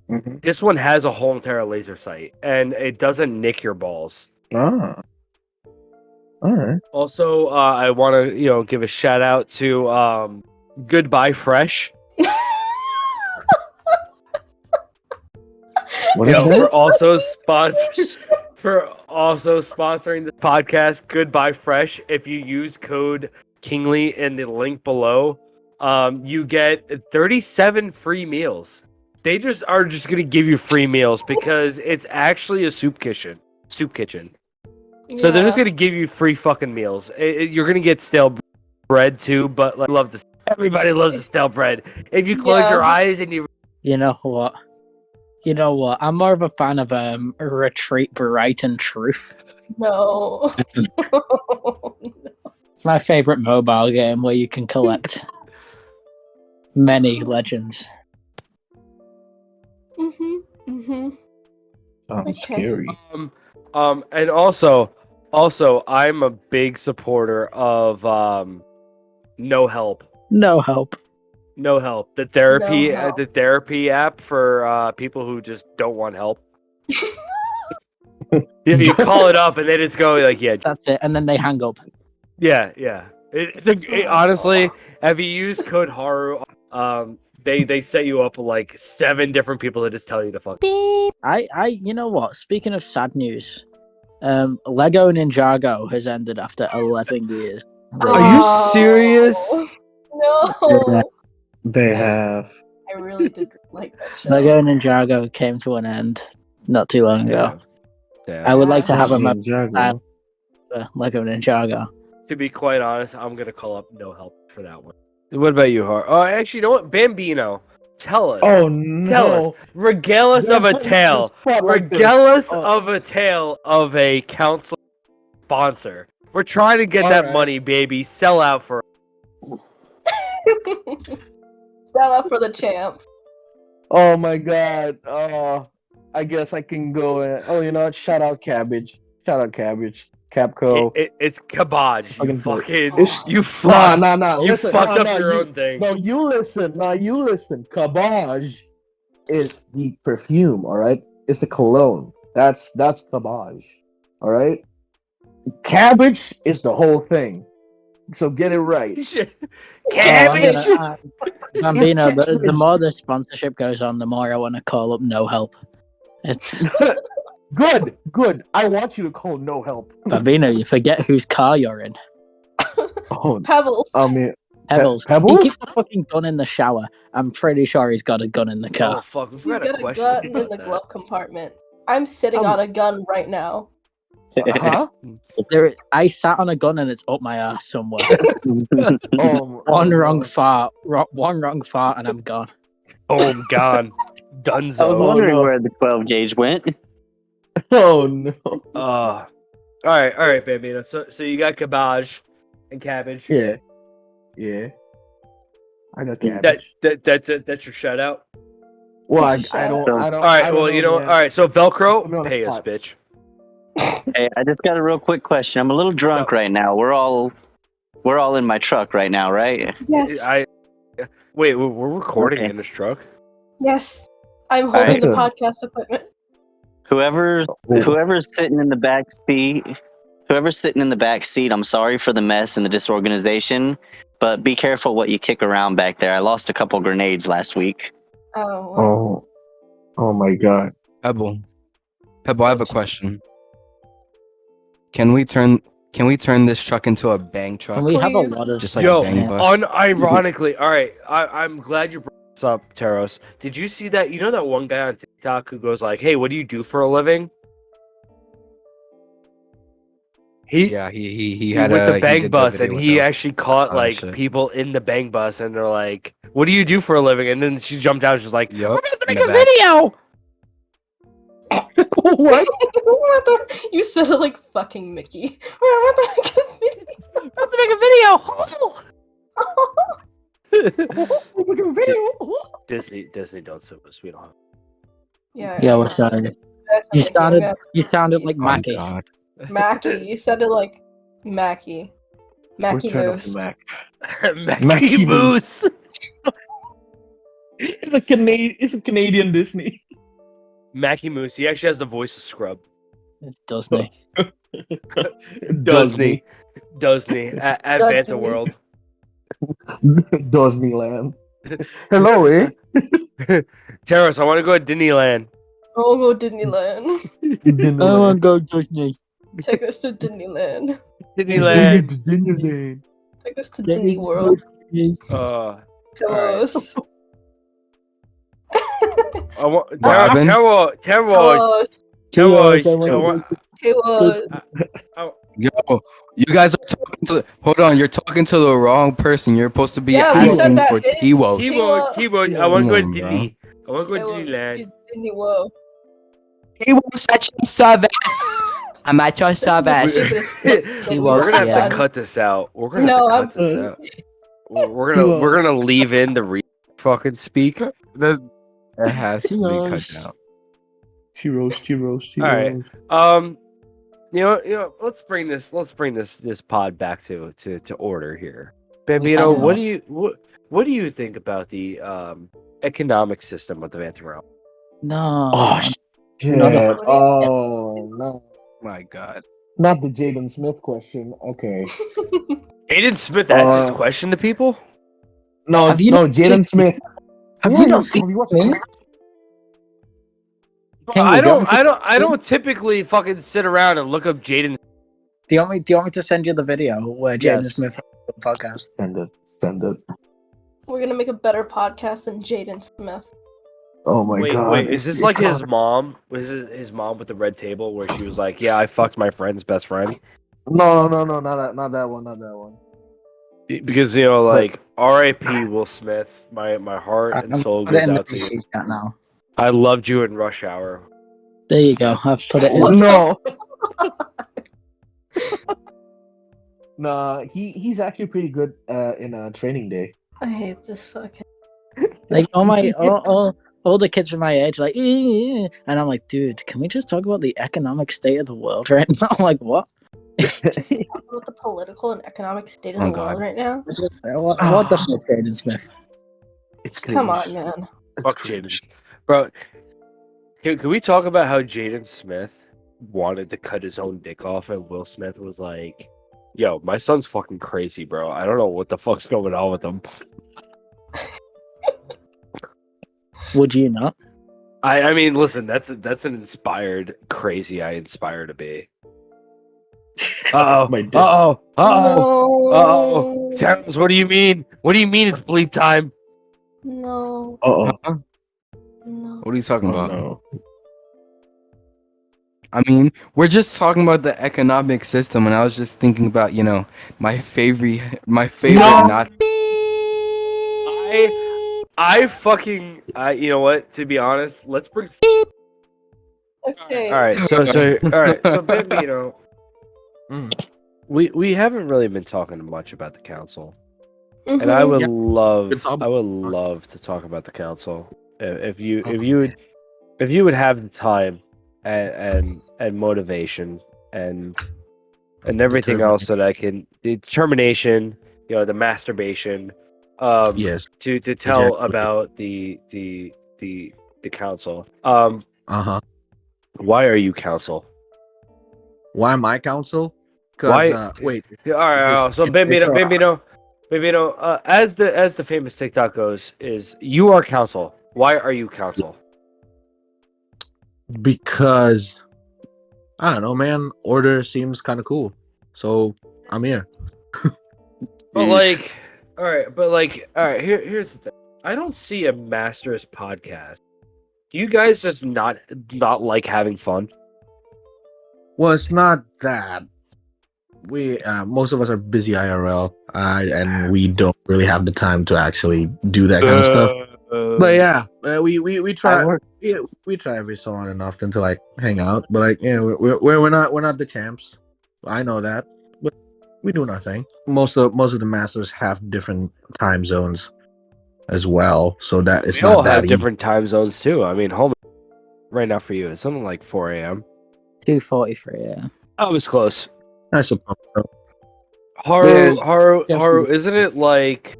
everything? Mhm. This one has a whole entire laser sight and it doesn't nick your balls. Ah. Alright. Also, I want to give a shout out to Goodbye Fresh. What is that? For also sponsoring this podcast. Goodbye Fresh. If you use code Kingly in the link below, you get 37 free meals. They are just gonna give you free meals because it's actually a soup kitchen. So they're just gonna give you free fucking meals. You're gonna get stale bread too, but like, everybody loves the stale bread. If you close your eyes and you You know what? I'm more of a fan of Retreat Bright and Truth. No. It's my favorite mobile game where you can collect many legends. Sounds scary. and also I'm a big supporter of No Help. No help. No Help. The therapy No Help. the therapy app for people who just don't want help. You call it up and they just go like, yeah, That's it. And then they hang up. yeah. Honestly, if you use code Haru, they set you up with like 7 different people that just tell you to fuck. You know what? Speaking of sad news, Lego Ninjago has ended after 11 years. Are you serious? No. They have. I really did like that show. Lego Ninjago came to an end not too long ago. Yeah. I would like to have a Ninjago. for Lego Ninjago. To be quite honest, I'm gonna call up No Help for that one. What about you, Har? Oh, actually, you know what? Bambino, tell us. Oh no! Tell us. Regale us of a tale. Regale us of a tale of a council sponsor. We're trying to get that money, baby. Sell out for. Sell out for the champs. Oh my god. I guess I can go in. Oh, you know what? Shout out Cabbage. Capco. It's Kabaj. You It's- You fuck. Nah. You Listen, fucked up no, your you- own thing. No, you listen. Cabbage is the perfume, alright? It's the cologne. That's Cabbage. Alright? Cabbage is the whole thing. So get it right. Cabbage. Bambino, the more the sponsorship goes on, the more I want to call up No Help. It's Good. I want you to call No Help. Bambino, you forget whose car you're in. Oh, Pebbles. I mean, Pebbles. He Pebbles? keeps a fucking gun in the shower. I'm pretty sure he's got a gun in the Oh car. fuck! We He's forgot got a a question. gun in about the that. glove compartment. I'm sitting on a gun right now. Huh? I sat on a gun and it's up my ass somewhere. One wrong fart, and I'm gone. Oh, gone. Dunzo. I was Oh, wondering no. where the 12 gauge went. Oh no. All right, Bambino. So you got cabbage and cabbage. Yeah. Yeah. I got Yeah. cabbage. That's your shout out. Well, That's I a don't. shout-out. I don't. All right. I don't Well, you know. man. All right. So Put me on Velcro, the pay us, spot. bitch. Hey, I just got a real quick question. I'm a little drunk up? right now. We're all in my truck right now, right? Yes. Wait. We're recording Okay. in this truck. Yes. I'm holding right. the That's podcast equipment. Whoever's sitting in the back seat, I'm sorry for the mess and the disorganization, but be careful what you kick around back there. I lost a couple grenades last week. Oh. Wow. Oh. Oh my god. Pebble, I have a question. Can we turn this truck into a bang truck? And we have a Please. lot of Just like Yo, bang bus. unironically, all right. I'm glad you brought this up, Taros. Did you see that? You know that one guy on TikTok who goes like, "Hey, what do you do for a living?" He Yeah, he he had with a the bang he did bus, video and with he the- actually caught all that like shit. people in the bang bus, and they're like, "What do you do for a living?" And then she jumped out, she's like, Yup, "We're about to in make the a back. video." What? What the- you said it like fucking Mickey. We're about to make a video. We're about to make a video. Look at the video. Disney don't sue us. We don't. Have... Yeah. Yeah, we're sorry. You sounded like Oh my Mackie. god. Mackie. You said it like Mackie. Mackie Return of Moose. the Mac. Mackie Mackie Moose. It's a Canadian Disney. Mackie Moose. He actually has the voice of Scrub. It's Disney. Disney. At Vanta Disney. World. Disneyland. Hello, eh? Terrace, I want to go to Disneyland. Oh, go Disneyland. Disneyland. go Disney. Take us to Disneyland. Disneyland. Disneyland. Take us to Disney World. Alright. Tell I want What happened? Yo, you guys are talking to. Hold on, you're talking to the wrong person. You're supposed to be Yeah, we said asking that, for bitch. T-Wos. T-Wo, I want to go to Come on, bro. Disney. I want to go to Disneyland. Disney World. T-Wos at your service. I'm at your service. We're was, gonna have yeah. to cut this out. We're gonna No, have to cut this out. We're gonna leave in the fucking speak. It has to be cut T-Wos. out. T-Rose. All right. You know, let's bring this pod back to order here. Bambino, what do you think about the economic system of the Vanta Realm? No. Oh shit! No. Oh no! My God. Not the Jaden Smith question. Okay. Aiden Smith asks this question to people. No, Have you no, not Jaden seen- Smith. Have Yeah, you not seen have you watched me? Can I you go into- don't typically fucking sit around and look up Jaden. Do you want me to send you the video where Jaden Yes. Smith podcast? Send it. We're gonna make a better podcast than Jaden Smith. Oh my god. Wait, is this like his mom? Was it his mom with the red table where she was like, "Yeah, I fucked my friend's best friend"? No, not that one. Because you know, like R.I.P. Will Smith. My heart and I'm soul put it goes in the out to you. PC chat now. I loved you in Rush Hour. There you go. I've put it Oh, in. no. Nah, he's actually pretty good in Training Day. I hate this fucking. Like all the kids from my age, like, "Eh," and I'm like, dude, can we just talk about the economic state of the world right now? I'm like, what? Just talk about the political and economic state of Oh, the God. world right now. What the fuck, Jaden Smith? It's crazy. Come on, man. Fuck Jaden, bro. Can we talk about how Jaden Smith wanted to cut his own dick off, and Will Smith was like, "Yo, my son's fucking crazy, bro. I don't know what the fuck's going on with him." Would you not? I mean, listen, that's an inspired crazy I inspire to be. My dick. Uh oh. No. Terrence, what do you mean? What do you mean it's bleep time? No. Uh-oh. Huh? No. What are you talking about? No. I mean, we're just talking about the economic system, and I was just thinking about, you know, my favorite No. not You know what? To be honest, let's bring. Okay. All right, so Bambino, Mm. we haven't really been talking much about the council, and Mhm. I would Yeah. love to talk about the council. If you would have the time and motivation and everything else that I can, the determination, the masturbation, Yes. to tell Exactly. about the council. Uh-huh. Why are you council? Why am I counsel? Because Why? wait, Yeah, all right, is this so Bambino, as the famous TikTok goes, is you are council. Why are you council? because I don't know, man. Order seems kind of cool, so I'm here. But Yeesh. all right. Here's the thing. I don't see a Masters podcast. Do you guys just not like having fun? Well, it's not that we most of us are busy IRL, and we don't really have the time to actually do that kind of stuff. But yeah, we I try. work. Yeah, we try every so on and often to like hang out, but like yeah, we're not the champs. I know that, but we doing our thing. Most of the masters have different time zones as well, so that it's We all not that have easy. different time zones too. I mean, home right now for you it's something like 4 a.m. 2:43. Yeah. I was close. I suppose. So. Haru, Yeah, Haru, yeah, Haru, isn't it like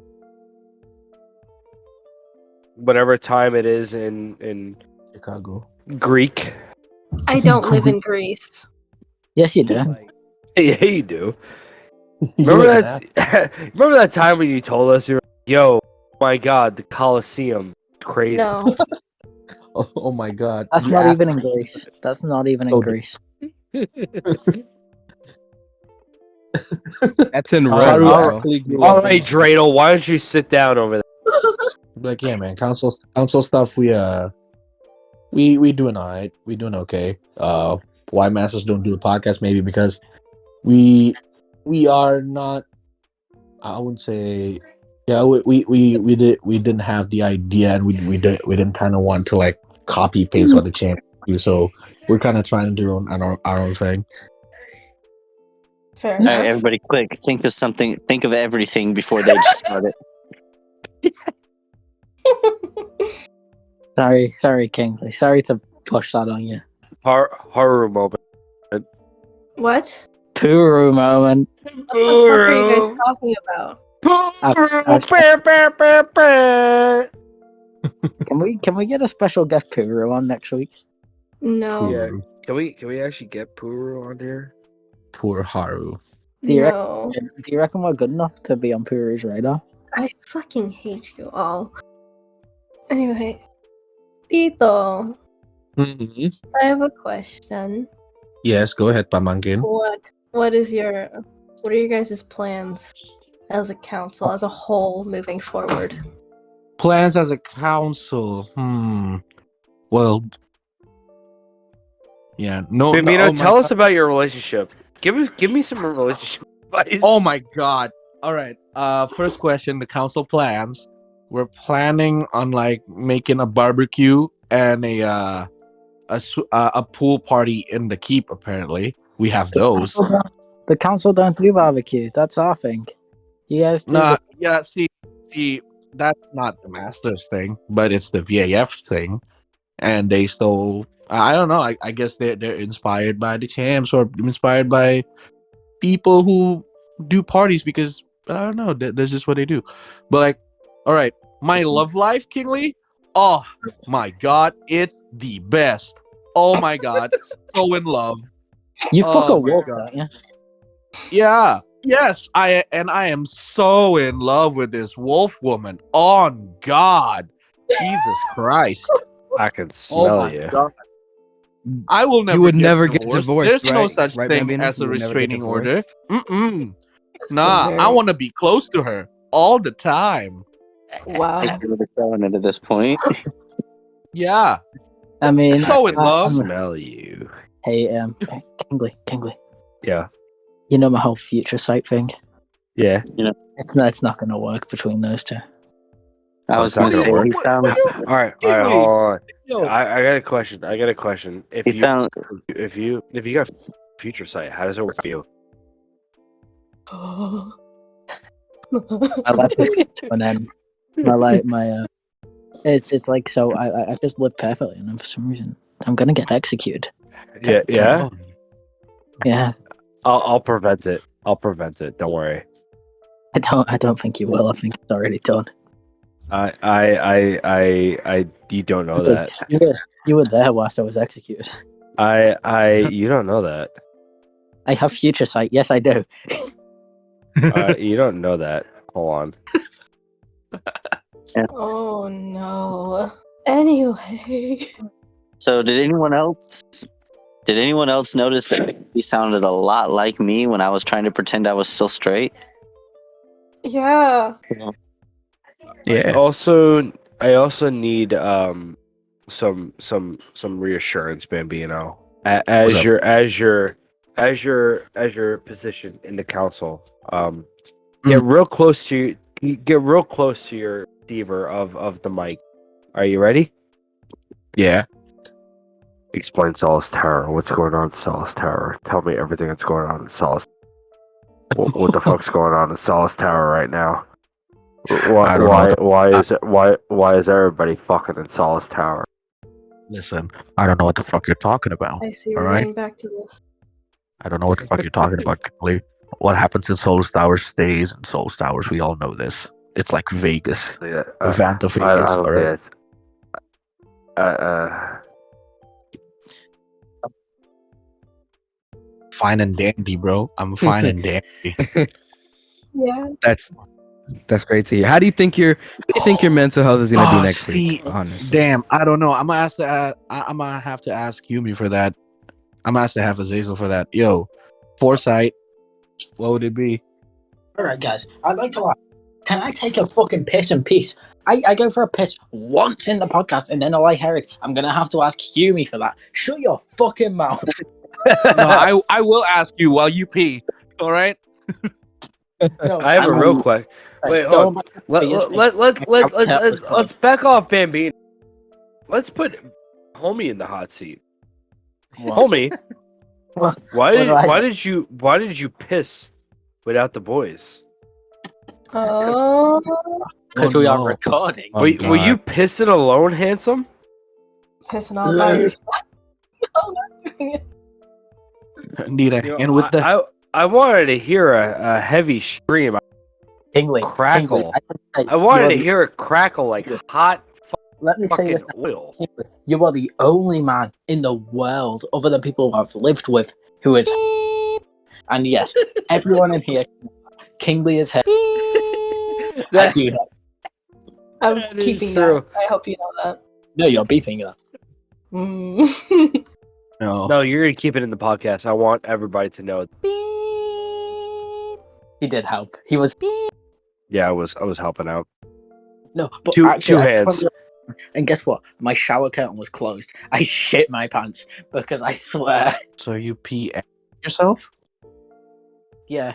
whatever time it is in Chicago. Greek? I don't live in Greece. Yes, you do. Yeah, you do. You Remember live in that? Remember that time when you told us you were, yo, my God, the Colosseum, crazy. No. Oh my God. That's The not ass- even in Greece. That's not even in Oh, Greece. That's in All Rome, right, Haru all right, actually grew all up in right, Dreidel, why don't you sit down over there? like yeah, man. Council stuff. We doing all right. We doing okay. Why masters don't do the podcast? Maybe because we are not. I wouldn't say. Yeah, we didn't have the idea, and we didn't kind of want to like copy paste what the champ do. So we're kind of trying to do our own thing. Fair All right, enough. everybody, quick! Think of something. Think of everything before they just start it. Sorry, Kingsley. Sorry to push that on you. Haru moment. What? Puru moment. What the fuck are you guys talking about? Can we get a special guest Puru on next week? No. Yeah. Can we actually get Puru on here? Poor Haru. Do you No. Do you reckon we're good enough to be on Puru's radar? I fucking hate you all. Anyway. Tito, Mm-hmm. I have a question. Yes, go ahead, Pamangkin. What are your guys' plans as a council, as a whole, moving forward? Plans as a council. Well, yeah. No. Bambino, Oh my tell us God. about your relationship. Give me some relationship advice. Oh my God. All right. First question. The council plans. We're planning on like making a barbecue and a pool party in the keep. Apparently, we have those. The council don't do barbecue. That's our thing. You guys do. Nah. Yeah. See. That's not the masters thing, but it's the VAF thing, and they stole. I don't know. I guess they're inspired by the champs or inspired by people who do parties because I don't know. That's just what they do. But like, all right, my love life, Kingly. Oh my God, it's the best. Oh my God, so in love. You fuck a Oh my wolf, God. don't you? Yeah. Yes, I am so in love with this wolf woman. On God, Jesus Christ. I can Oh smell my you. God. I will never. You would get never divorced. get divorced, There's right? no such Right, thing Bambino? as a You would never get restraining order. divorced? Nah, very- I want to be close to her all the time. Wow. Take you to selling it at this point. Yeah, I mean, so in love. Smell you. hey, Kingly. Yeah. You know my whole future sight thing. Yeah. It's not gonna work between those two. I was it's not gonna say gonna he work. sounds. All right, hold on. Yo, I got a question. If He you sounds. got future sight, how does it work for you? My life has come to an end. It's like so. I just live perfectly, and then for some reason I'm gonna get executed. Yeah. Yeah, I'll prevent it. Don't worry. I don't think you will. I think it's already done. You don't know that. You were there whilst I was executed. You don't know that. I have future sight. Yes, I do. You don't know that. Hold on. Oh no. Anyway. So did anyone else? Did anyone else notice that he sounded a lot like me when I was trying to pretend I was still straight? Yeah. yeah. I also need some reassurance, Bambino. What's up? As your position in the council. Get real close to your receiver of the mic. Are you ready? Yeah. Explain Solace Tower. What's going on in Solace Tower? Tell me everything that's going on in Solace. What the fuck's going on in Solace Tower right now? I don't know. Why is everybody fucking in Solace Tower? Listen, I don't know what the fuck you're talking about. I see All we're right. going back to this. I don't know what the fuck you're talking about, Kimberly. What happens in Souls Towers stays in Souls Towers. We all know this. It's like Vegas. Yeah, Vanta Vegas. I don't All right. think it's. Fine and dandy, bro. I'm fine and dandy. Yeah. That's great to hear. How do you think your mental health is gonna be next week? See, Honestly, damn, I don't know. I'm gonna have to ask Yumi for that. I'm gonna have to have Azazel for that. Yo, foresight. What would it be? All right, guys. I'd like to ask, can I take a fucking piss in peace? I go for a piss once in the podcast, and then all I hear is, I'm gonna have to ask Yumi for that. Shut your fucking mouth. No, I will ask you while you pee. All right. No, I have a real question. Wait, going hold on. back to the PS thing. Let's back off Bambino. Let's put homie in the hot seat. What? Homie, What? why did you piss without the boys? Oh. Because Oh, we are no. recording. Oh, Were God. you pissing alone, handsome? Pissing all by yourself. No, I'm not doing it. Need a You know, hand with the. I wanted to hear a heavy scream, Kingly, crackle. Kingly, I wanted to hear it crackle like hot Let me say fucking this. oil. Kingly, you are the only man in the world, other than people who I've lived with, who is. And yes, everyone in here, Kingly is here. I do that. I'm That is keeping true. that. I hope you know that. No, you're beeping that. Mm. No. No, you're gonna keep it in the podcast. I want everybody to know. He did help. He was Yeah, I was helping out. no, but Two actually, hands. And guess what? My shower curtain was closed. I shit my pants because I swear. So you pee yourself? Yeah.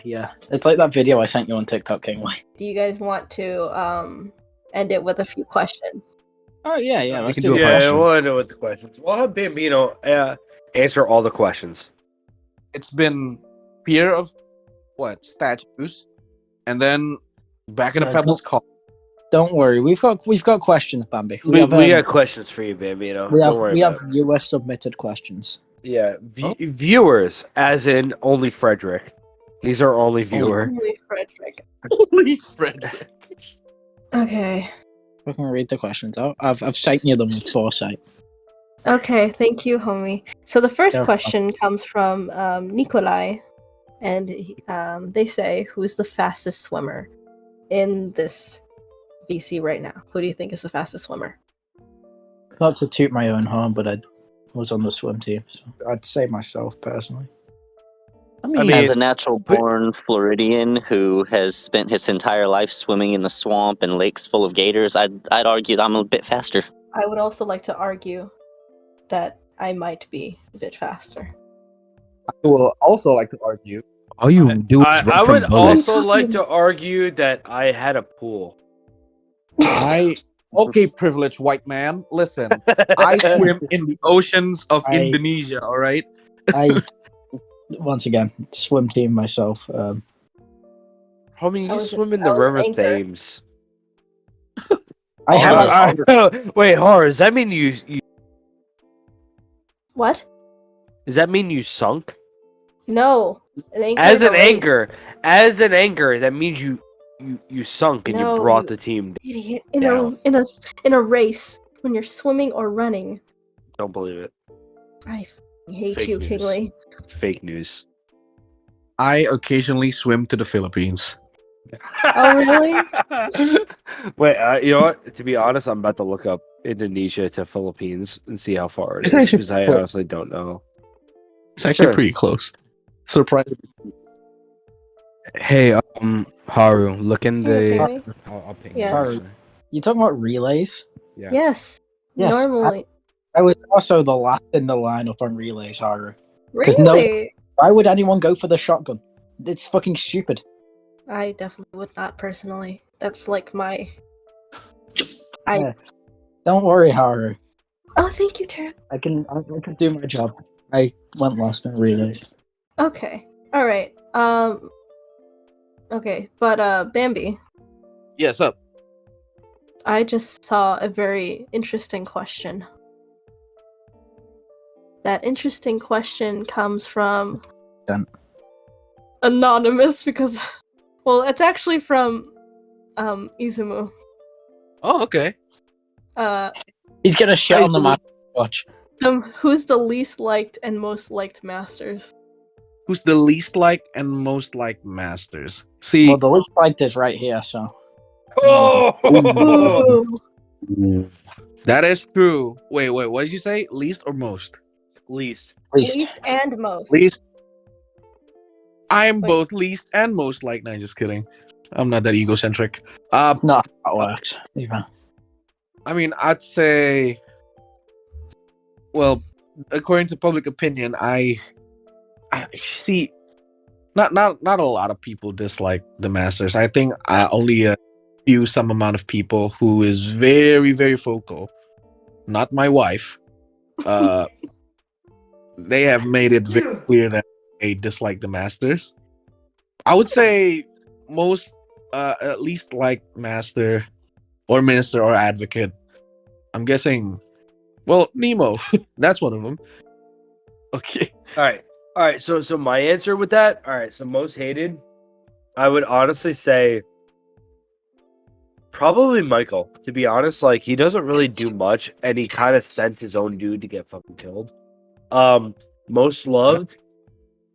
It's like that video I sent you on TikTok, Kingly. Do you guys want to end it with a few questions? Oh yeah. We Let's can do do a a Yeah, I question. want to know what the questions. We'll have Bambino answer all the questions. It's been fear of what statues, and then back in the Yeah, Pebbles car. Don't worry, we've got questions, Bambi. We have, got questions for you, Bambino. Don't worry we about have it. US submitted questions. Yeah, viewers, as in only Frederick. He's our only viewer. Holy Frederick. Holy Frederick. Okay. We can read the questions out. I've sent you them with foresight. Okay, thank you, homie. So the first Yeah. question comes from Nikolai, and they say, who's the fastest swimmer in this VC right now? Who do you think is the fastest swimmer? Not to toot my own horn, but I was on the swim team, so I'd say myself personally. I mean, As a natural born Floridian who has spent his entire life swimming in the swamp and lakes full of gators, I'd argue that I'm a bit faster. I would also like to argue that I might be a bit faster. I will also like to argue. all you do is I run would from bullets. also like to argue that I had a pool. Okay, privileged white man. Listen, I swim in the oceans of I- Indonesia. All right. I once again swim team myself. Homie, I you was- swim in I the was an river anchor. Thames. I have Wait, horror. Does that mean you? What? Does that mean you sunk? No. An anchor As in a an race. anchor, that means you sunk and you No, brought you- the team Idiot. down. In a race, when you're swimming or running. Don't believe it. I hate Fake you, news. Kingly. Fake news. I occasionally swim to the Philippines. Oh, really? Wait, you know what? To be honest, I'm about to look up Indonesia to Philippines and see how far it It's is actually because I close. honestly don't know. It's actually Sure. pretty close. Surprising. Hey, Haru, look in Can you the. ping me? I'll ping Yes. you. You talking about relays? Yeah. Yes. Yes, Normally. I was also the last in the lineup on relays, Haru. Really? Why would anyone go for the shotgun? It's fucking stupid. I definitely would not personally. That's like my. Yeah. Don't worry, Haru. Oh, thank you, Tara. I can do my job. I went last in relays. Okay. All right. Okay, but Bambi, Yes, up. I just saw a very interesting question. That interesting question comes from Done. anonymous because, well, it's actually from Izumu. Oh, okay. He's gonna shit Hey, on the map. Watch. Who's the least liked and most liked masters? Who's the least liked and most liked masters? See, Well, the least liked is right here, so. Oh! Ooh, that is true. Wait, what did you say? Least or most? Least. least and most. Least. I'm Wait. both least and most liked. No, just kidding. I'm not that egocentric. It's not how it works. Either. I mean, I'd say. Well, according to public opinion, I see. Not a lot of people dislike the Masters. I think only a few, some amount of people who is very, very vocal. Not my wife. They have made it very clear that they dislike the Masters. I would say most, at least like Master or Minister or Advocate. I'm guessing. Well, Nemo. That's one of them. Okay. All right. So my answer with that. All right. So most hated, I would honestly say probably Michael. To be honest, like he doesn't really do much, and he kind of sent his own dude to get fucking killed. Most loved.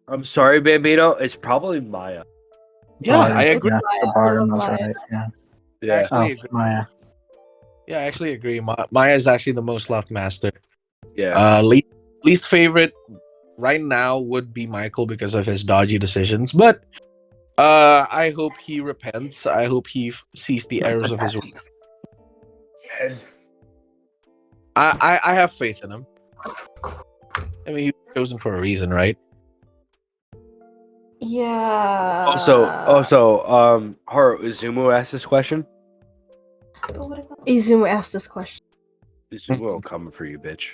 I'm sorry, Bambino. It's probably Maya. Yeah, I agree. Maya. The I bottom love was Maya. right. Yeah. I actually agree. Maya. Yeah, I actually agree. Maya is actually the most loved master. Yeah. Least favorite right now would be Michael because of his dodgy decisions, but I hope he repents. I hope he sees the errors of his ways. I have faith in him. I mean, he was chosen for a reason, right? Yeah. Also, Haru Uzumu asked this question. Izumu asked this question. Uzumu coming for you, bitch.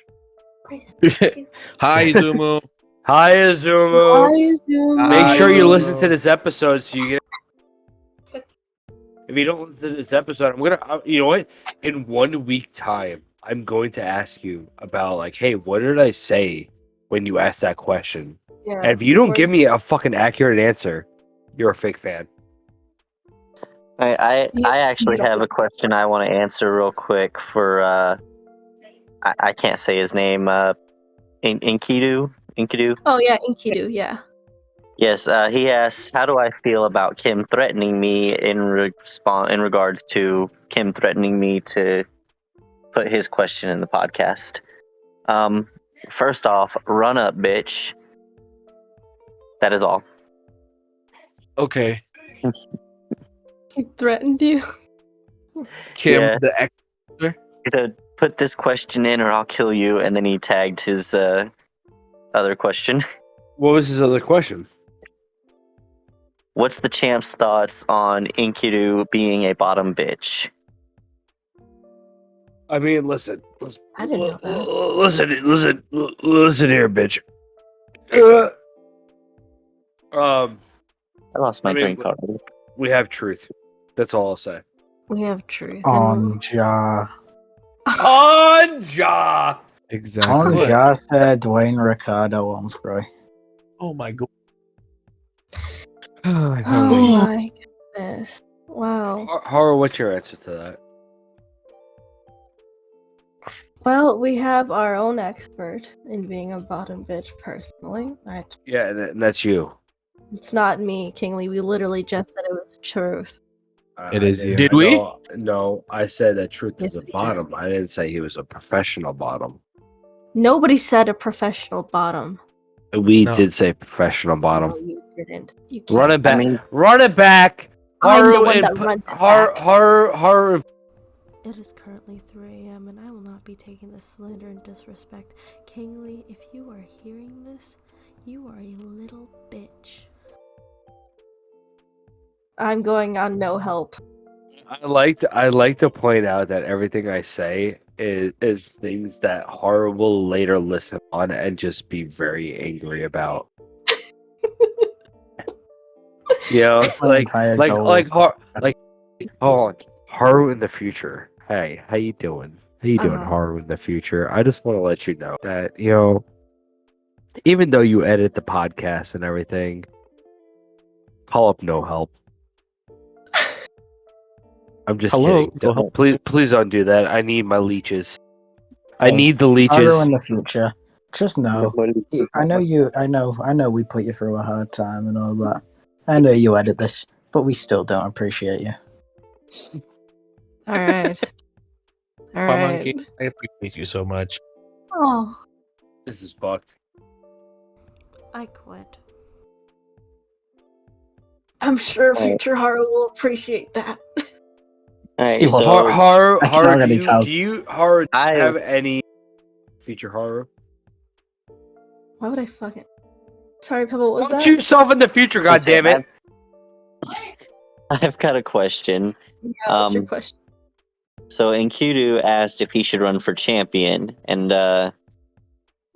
Hi, Zumu. Hi, Uzumu. Hi, Izumu. Make Hi, sure you Uzumu. listen to this episode so you get. If you don't listen to this episode, I'm gonna. You know what? In 1 week time, I'm going to ask you about like, hey, what did I say when you asked that question? Yeah. And if you don't Or- give me a fucking accurate answer, you're a fake fan. I Yeah, actually you have don't- a question I want to answer real quick for I can't say his name. Enkidu. Oh yeah, Enkidu. Yeah. Yes. He asks, "How do I feel about Kim threatening me in regards to Kim threatening me to put his question in the podcast?" First off, run up, bitch. That is all. Okay, He threatened you. Kim, Yeah. the ex. He said, "Put this question in, or I'll kill you." And then he tagged his other question. What was his other question? What's the champ's thoughts on Enkidu being a bottom bitch? I mean, listen. I didn't know that. Listen here, bitch. Um, I lost my I mean, drink already. we have truth. That's all I'll say. We have truth. Anja. Anja. Exactly. What? Anja said Dwayne Ricardo on 3. Oh my god. Oh my goodness. Wow. Horror, what's your answer to that? Well, we have our own expert in being a bottom bitch personally. Yeah, and that's you. It's not me, Kingly. We literally just said it was truth. It is you. Did we? No, I said that truth Yes, is a we did. bottom. I didn't say he was a professional bottom. Nobody said a professional bottom. We No. did say professional bottom. No, you didn't. You can't. Run it back. I mean- Run it back. I'm the Haru one and that runs it back. Haru. It is currently 3 a.m. and I will not be taking this slander and disrespect. Kingly, if you are hearing this, you are a little bitch. I'm going on no help. I like to point out that everything I say is things that Haru will later listen on and just be very angry about. You know, That's my entire goal. hold on, Haru in the future. Hey, how you doing? How you doing, Uh-huh. Haru in the future? I just want to let you know that, you know, even though you edit the podcast and everything, call up no help. I'm just Hello, kidding. no help. Please don't do that. I need my leeches. I Hey, need the Haru leeches. in the future. Just know, I know we put you through a hard time and all that. I know you edit this, but we still don't appreciate you. Alright. Pamanke, Alright. I appreciate you so much. Oh, This is fucked. I quit. I'm sure Alright. future Haru will appreciate that. Alright, He will. so Haru, I can already tell. do you Haru I have any feature Haru? Why would I fucking... Sorry, Pebble, what was Put that? yourself in the future, listen, goddammit. I've got a question. Yeah, what's your question? So Enkidu asked if he should run for champion, and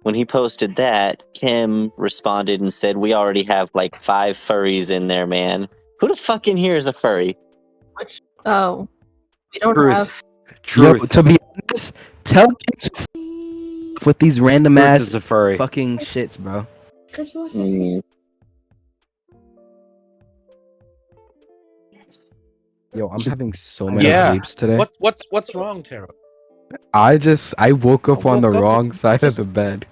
when he posted that, Kim responded and said, "We already have like 5 furries in there, man. Who the fuck in here is a furry?" Oh. We don't Truth. have... Yo, Truth. to be honest, tell Kim to f- with these random Truth ass is a furry. fucking shits, bro. Mm, Yo, I'm having so many Yeah. sleeps today. What's wrong, Tara? I woke up on the woke up wrong with- side of the bed.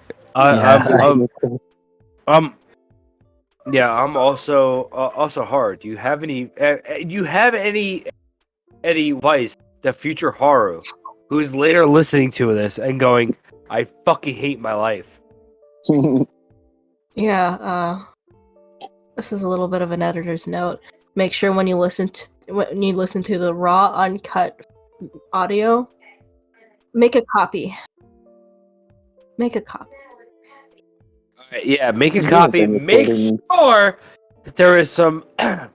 Yeah, I'm also hard. Do you have any? Any advice that future Haru, who is later listening to this and going, "I fucking hate my life." Yeah, this is a little bit of an editor's note. Make sure when you listen to the raw, uncut audio, make a copy. Make a copy. Alright, yeah, make a Yeah, copy. then Make recording- sure that there is some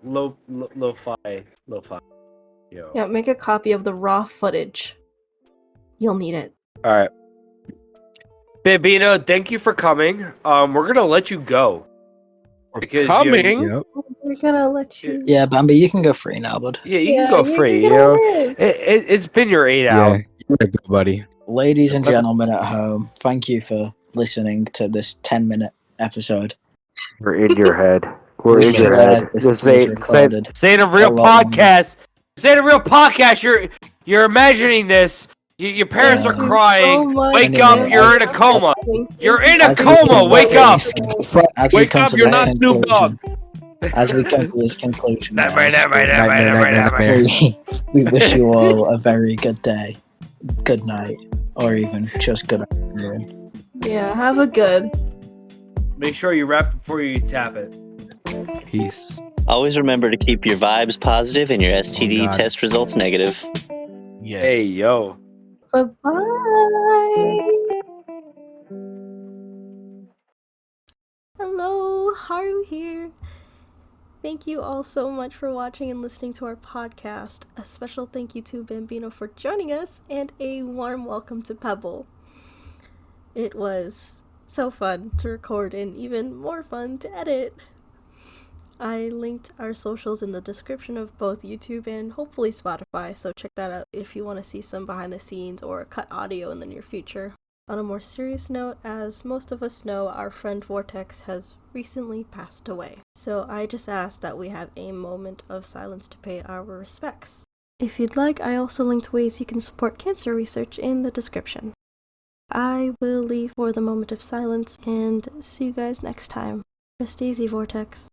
lo-fi. Yo. Yeah, make a copy of the raw footage. You'll need it. All right. Bambino, thank you for coming. We're gonna let you go. Because, Coming. Yep. We're gonna let you. Yeah, Bambi, you can go free now, bud. Yeah, you can go free. You know, it's been your 8 Yeah, hours. you're a good buddy. Ladies and gentlemen at home, thank you for listening to this 10-minute episode. We're in your head. We're We in your swear head. this This is ain't recorded a real a lot podcast. This ain't a real podcast. You're imagining this. Your parents are Thank you crying. Wake Anyway, up! You're in a coma. You're in a coma. Wake up! As we Wake come up, to you're this not Snoop conclusion, Dogg. as we come to this conclusion, Nightmare, guys, Nightmare. we wish you all a very good day, good night, or even just good afternoon. Yeah, have a good. Make sure you wrap before you tap it. Peace. Always remember to keep your vibes positive and your STD God. test results negative. Yeah. Hey, yo. Bye bye. Hello, Haru here. Thank you all so much for watching and listening to our podcast. A special thank you to Bambino for joining us, and a warm welcome to Pebble. It was so fun to record and even more fun to edit. I linked our socials in the description of both YouTube and hopefully Spotify, so check that out if you want to see some behind the scenes or cut audio in the near future. On a more serious note, as most of us know, our friend Vortex has recently passed away. So I just ask that we have a moment of silence to pay our respects. If you'd like, I also linked ways you can support cancer research in the description. I will leave for the moment of silence and see you guys next time. Rest easy, Vortex.